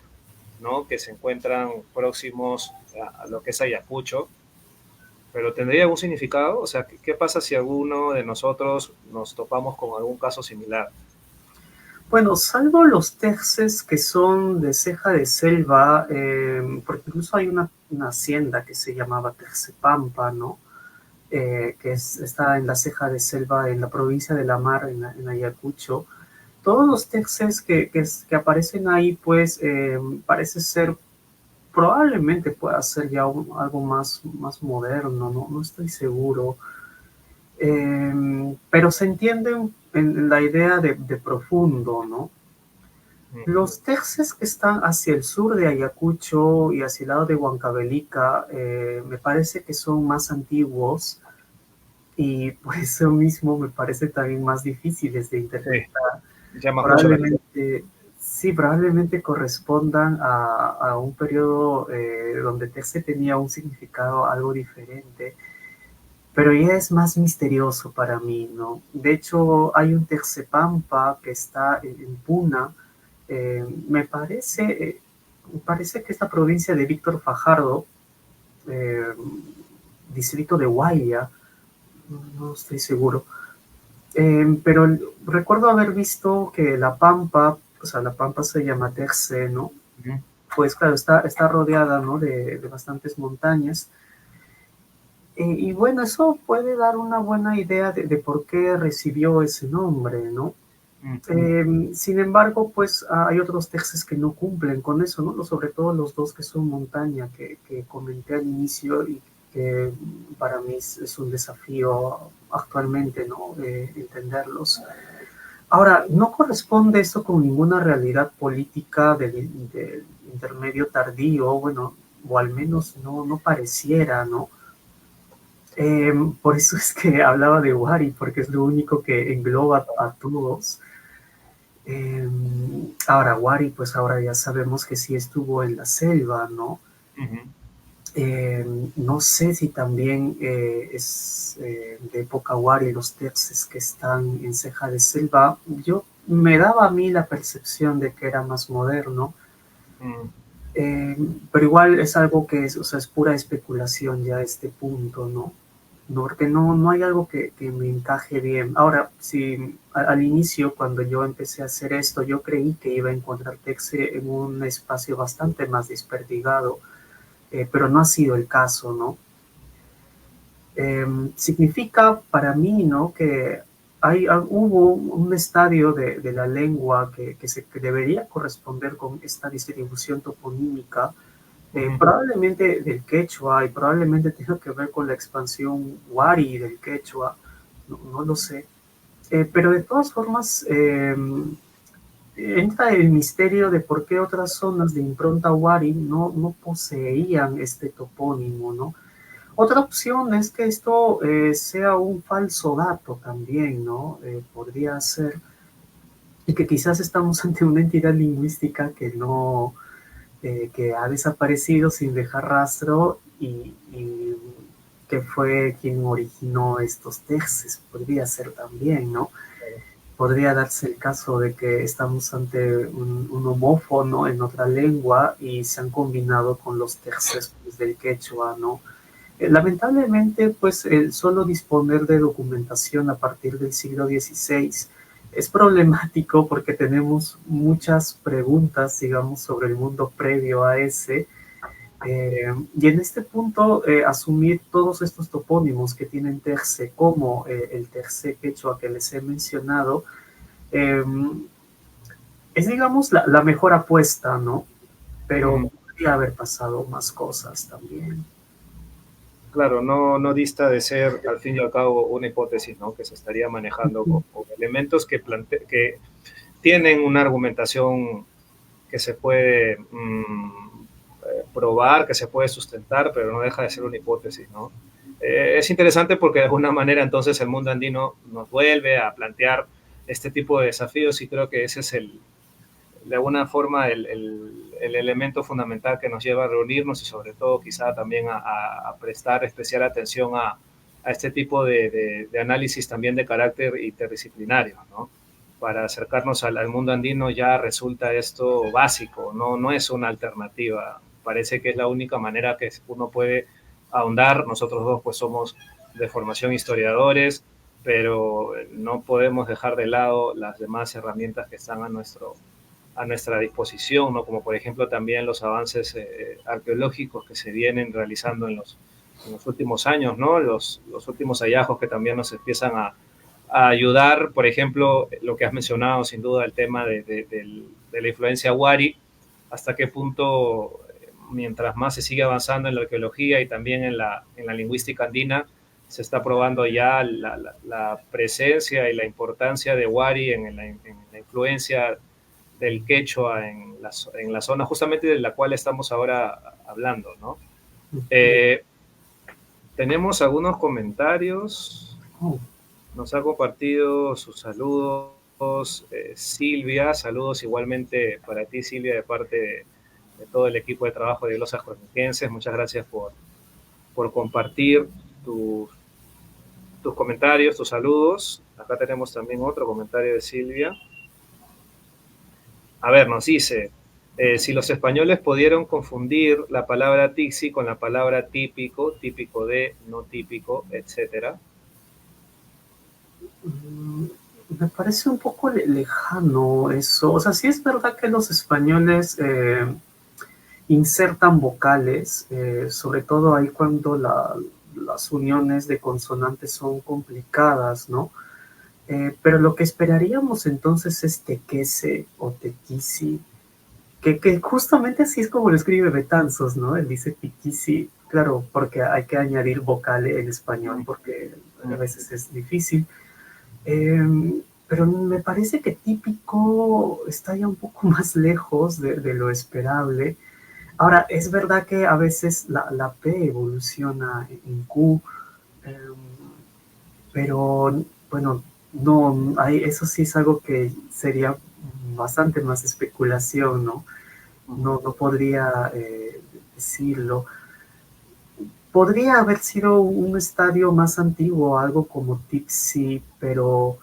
¿no? Que se encuentran próximos a lo que es Ayacucho, pero ¿tendría algún significado? O sea, ¿qué pasa si alguno de nosotros nos topamos con algún caso similar? bueno, salvo los texes que son de ceja de selva, porque incluso hay una hacienda que se llamaba Texepampa, ¿no? Está en la ceja de selva en la provincia de La Mar, en Ayacucho. Todos los textos que aparecen ahí, pues parece ser, probablemente pueda ser ya algo más moderno, no estoy seguro. Pero se entiende en la idea de profundo, ¿no? Los textos que están hacia el sur de Ayacucho y hacia el lado de Huancavelica, me parece que son más antiguos y por eso mismo me parece también más difíciles de Sí, interpretar. llama mucho la atención. Probablemente, sí, probablemente correspondan a un periodo donde Texe tenía un significado algo diferente, pero ya es más misterioso para mí, ¿no? De hecho, hay un Tercepampa que está en Puna, me parece que esta provincia de Víctor Fajardo, eh, distrito de Guaya, no estoy seguro. Pero recuerdo haber visto que la Pampa, o sea, la Pampa se llama Terce, ¿no? Ujú. Pues claro, está rodeada, ¿no? De bastantes montañas. Y bueno, eso puede dar una buena idea de por qué recibió ese nombre, ¿no? Ujú. Sin embargo, pues hay otros textos que no cumplen con eso, ¿no? Sobre todo los dos que son montaña, que comenté al inicio y que para mí es un desafío actualmente, ¿no? Entenderlos. Ahora, no corresponde esto con ninguna realidad política del intermedio tardío, bueno, o al menos no pareciera, ¿no? Por eso es que hablaba de Wari, porque es lo único que engloba a todos. Eh, Ahora, Wari, pues ahora ya sabemos que sí estuvo en la selva, ¿no? Ujú. No sé si también es de época Wari los textos que están en Ceja de Selva. Yo me daba a mí la percepción de que era más moderno, Mm. eh, pero igual es algo que es, o sea, es pura especulación ya a este punto, ¿no? No, porque no hay algo que me encaje bien. Ahora, si al inicio, cuando yo empecé a hacer esto, yo creí que iba a encontrar Texe en un espacio bastante más desperdigado, pero no ha sido el caso, ¿no? Significa para mí, ¿no? Que hubo un estadio de la lengua que debería corresponder con esta distribución toponímica, Ujú. probablemente del quechua y probablemente tenga que ver con la expansión wari del quechua, no lo sé. Pero de todas formas, entra el misterio de por qué otras zonas de impronta wari no poseían este topónimo, ¿no? Otra opción es que esto sea un falso dato también, ¿no? Podría ser, y que quizás estamos ante una entidad lingüística que no, que ha desaparecido sin dejar rastro y que fue quien originó estos textos, podría ser también, ¿no? Podría darse el caso de que estamos ante un homófono en otra lengua y se han combinado con los textos pues, del quechua, ¿no? Lamentablemente, pues el solo disponer de documentación a partir del siglo XVI es problemático porque tenemos muchas preguntas, digamos, sobre el mundo previo a ese. Y en este punto, asumir todos estos topónimos que tienen terce, como el terce quechua que les he mencionado, eh, es, digamos, la mejor apuesta, ¿no? Pero Ujú. podría haber pasado más cosas también. Claro, no dista de ser, al fin y al cabo, una hipótesis, ¿no? Que se estaría manejando con elementos que tienen una argumentación que se puede probar, que se puede sustentar, pero no deja de ser una hipótesis, ¿no? Es interesante porque de alguna manera entonces el mundo andino nos vuelve a plantear este tipo de desafíos y creo que ese es de alguna forma el elemento fundamental que nos lleva a reunirnos y sobre todo quizá también a prestar especial atención a este tipo de análisis también de carácter interdisciplinario, ¿no? Para acercarnos al mundo andino ya resulta esto básico, no es una alternativa, parece que es la única manera que uno puede ahondar. Nosotros dos pues somos de formación historiadores, pero no podemos dejar de lado las demás herramientas que están a nuestra disposición, ¿no? Como por ejemplo también los avances arqueológicos que se vienen realizando en los últimos años, ¿no? Los últimos hallazgos que también nos empiezan a ayudar, por ejemplo, lo que has mencionado, sin duda, el tema de la influencia wari, hasta qué punto, mientras más se sigue avanzando en la arqueología y también en la lingüística andina, se está probando ya la presencia y la importancia de wari en la influencia del quechua en la zona justamente de la cual estamos ahora hablando, ¿no? Eh, Tenemos algunos comentarios. Oh, Nos ha compartido sus saludos Silvia. Saludos igualmente para ti, Silvia, de parte de todo el equipo de trabajo de Glosas Cosmiquenses. Muchas gracias por compartir tus tus comentarios, tus saludos. Acá tenemos también otro comentario de Silvia. A ver, nos dice, si los españoles pudieron confundir la palabra tixi con la palabra típico, típico de, no típico, etcétera. Me parece un poco lejano eso. O sea, sí es verdad que los españoles insertan vocales, sobre todo ahí cuando las uniones de consonantes son complicadas, ¿no? Pero lo que esperaríamos entonces es tequese o tequisi, que justamente así es como lo escribe Betanzos, ¿no? Él dice tiquisi, claro, porque hay que añadir vocal en español, porque a veces es difícil. Pero me parece que típico está ya un poco más lejos de lo esperable. Ahora, es verdad que a veces la P evoluciona en Q, eh, pero bueno, no, eso sí es algo que sería bastante más especulación, ¿no? No podría decirlo. Podría haber sido un estadio más antiguo, algo como Tipsy, pero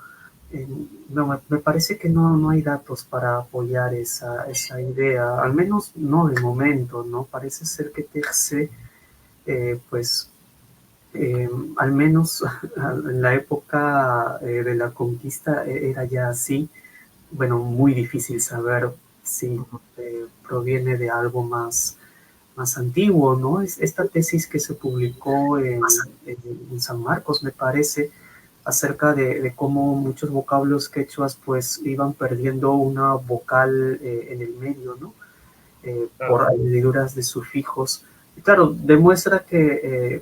no, me parece que no hay datos para apoyar esa idea, al menos no de momento, ¿no? Parece ser que Terce, pues, al menos en la época de la conquista era ya así. Bueno, muy difícil saber si proviene de algo más antiguo, ¿no? Esta tesis que se publicó en San Marcos, me parece, acerca de cómo muchos vocablos quechuas pues iban perdiendo una vocal en el medio, ¿no? Por añadiduras de sufijos. Y claro, demuestra que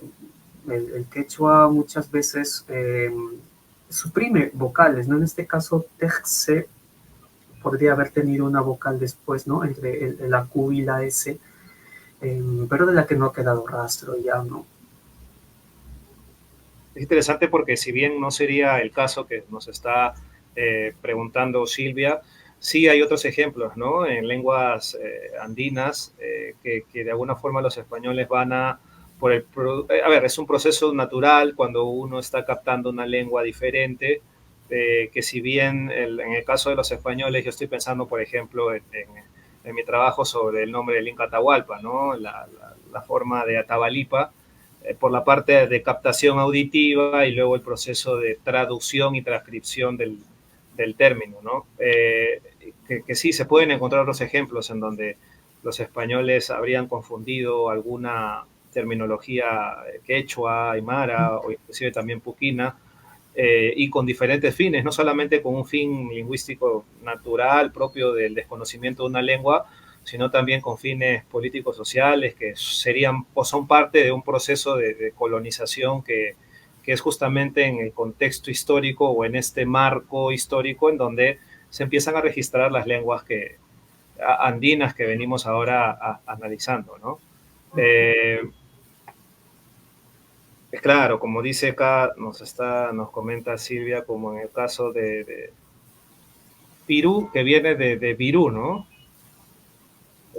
el quechua muchas veces suprime vocales, ¿no? En este caso, texte podría haber tenido una vocal después, ¿no? Entre la Q y la S, pero de la que no ha quedado rastro ya, ¿no? Es interesante porque si bien no sería el caso que nos está preguntando Silvia, sí hay otros ejemplos, ¿no? En lenguas andinas que de alguna forma los españoles van a a ver, es un proceso natural cuando uno está captando una lengua diferente, que si bien en el caso de los españoles, yo estoy pensando, por ejemplo, en mi trabajo sobre el nombre del Inca Atahualpa, ¿no? La forma de Atabalipa, por la parte de captación auditiva y luego el proceso de traducción y transcripción del término, ¿no? Que sí, se pueden encontrar otros ejemplos en donde los españoles habrían confundido alguna terminología quechua, aymara o inclusive también puquina, y con diferentes fines, no solamente con un fin lingüístico natural propio del desconocimiento de una lengua, sino también con fines políticos sociales que serían o son parte de un proceso de colonización que es justamente en el contexto histórico o en este marco histórico en donde se empiezan a registrar las lenguas andinas que venimos ahora analizando, ¿no? Claro, como dice acá, nos comenta Silvia, como en el caso de Pirú, que viene de Virú, ¿no?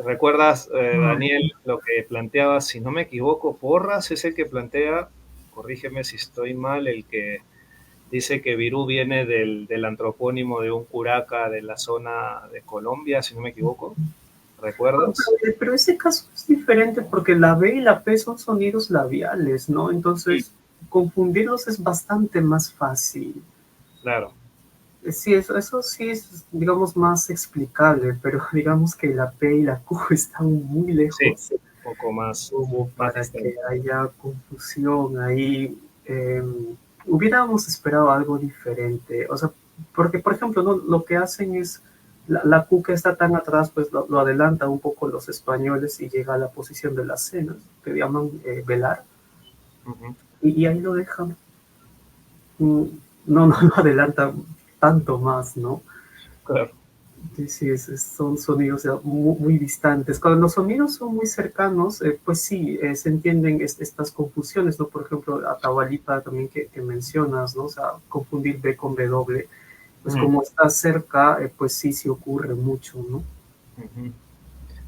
¿Recuerdas, Daniel, lo que planteaba? Si no me equivoco, Porras es el que plantea, corrígeme si estoy mal, el que dice que Virú viene del antropónimo de un curaca de la zona de Colombia, si no me equivoco. ¿Recuerdas? Pero ese caso es diferente porque la B y la P son sonidos labiales, ¿no? Entonces, confundirlos es bastante más fácil. Claro. Sí, eso sí es, digamos, más explicable, pero digamos que la P y la Q están muy lejos. Sí, un poco más. Como para que haya confusión ahí. Hubiéramos esperado algo diferente. O sea, porque, por ejemplo, ¿no? Lo que hacen es la Q que está tan atrás, pues lo adelanta un poco los españoles y llega a la posición de las cenas, que llaman velar, y ahí lo dejan. No lo adelantan tanto más, ¿no? Claro. Sí, son sonidos muy distantes. Cuando los sonidos son muy cercanos, pues sí, se entienden estas confusiones, ¿no? Por ejemplo, Atahualpa también que mencionas, ¿no? O sea, confundir B con W, pues como está cerca, pues sí ocurre mucho, ¿no?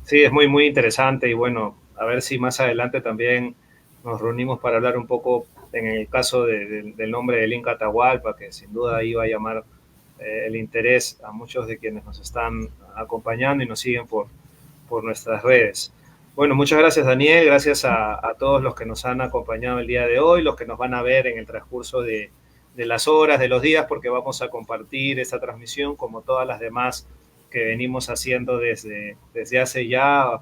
Sí, es muy interesante y bueno, a ver si más adelante también nos reunimos para hablar un poco en el caso del nombre del Inca Atahualpa, que sin duda iba a llamar el interés a muchos de quienes nos están acompañando y nos siguen por nuestras redes. Bueno, muchas gracias Daniel, gracias a todos los que nos han acompañado el día de hoy, los que nos van a ver en el transcurso de las horas, de los días, porque vamos a compartir esta transmisión como todas las demás que venimos haciendo desde hace ya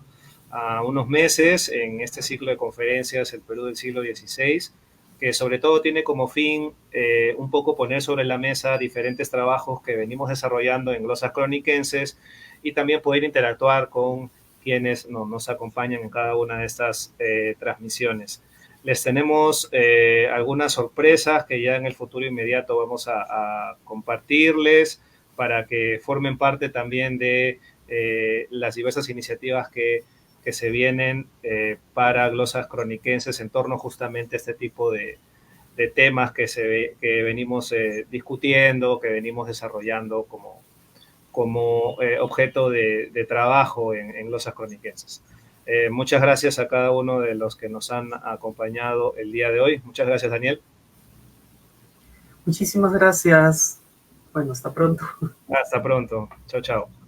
unos meses en este ciclo de conferencias El Perú del siglo XVI, que sobre todo tiene como fin un poco poner sobre la mesa diferentes trabajos que venimos desarrollando en glosas croniquenses y también poder interactuar con quienes nos acompañan en cada una de estas transmisiones. Les tenemos algunas sorpresas que ya en el futuro inmediato vamos a compartirles para que formen parte también de las diversas iniciativas que se vienen para glosas croniquenses en torno justamente a este tipo de temas que venimos discutiendo, que venimos desarrollando como objeto de trabajo en glosas croniquenses. Muchas gracias a cada uno de los que nos han acompañado el día de hoy. Muchas gracias, Daniel. Muchísimas gracias. Bueno, hasta pronto. Hasta pronto. Chao, chao.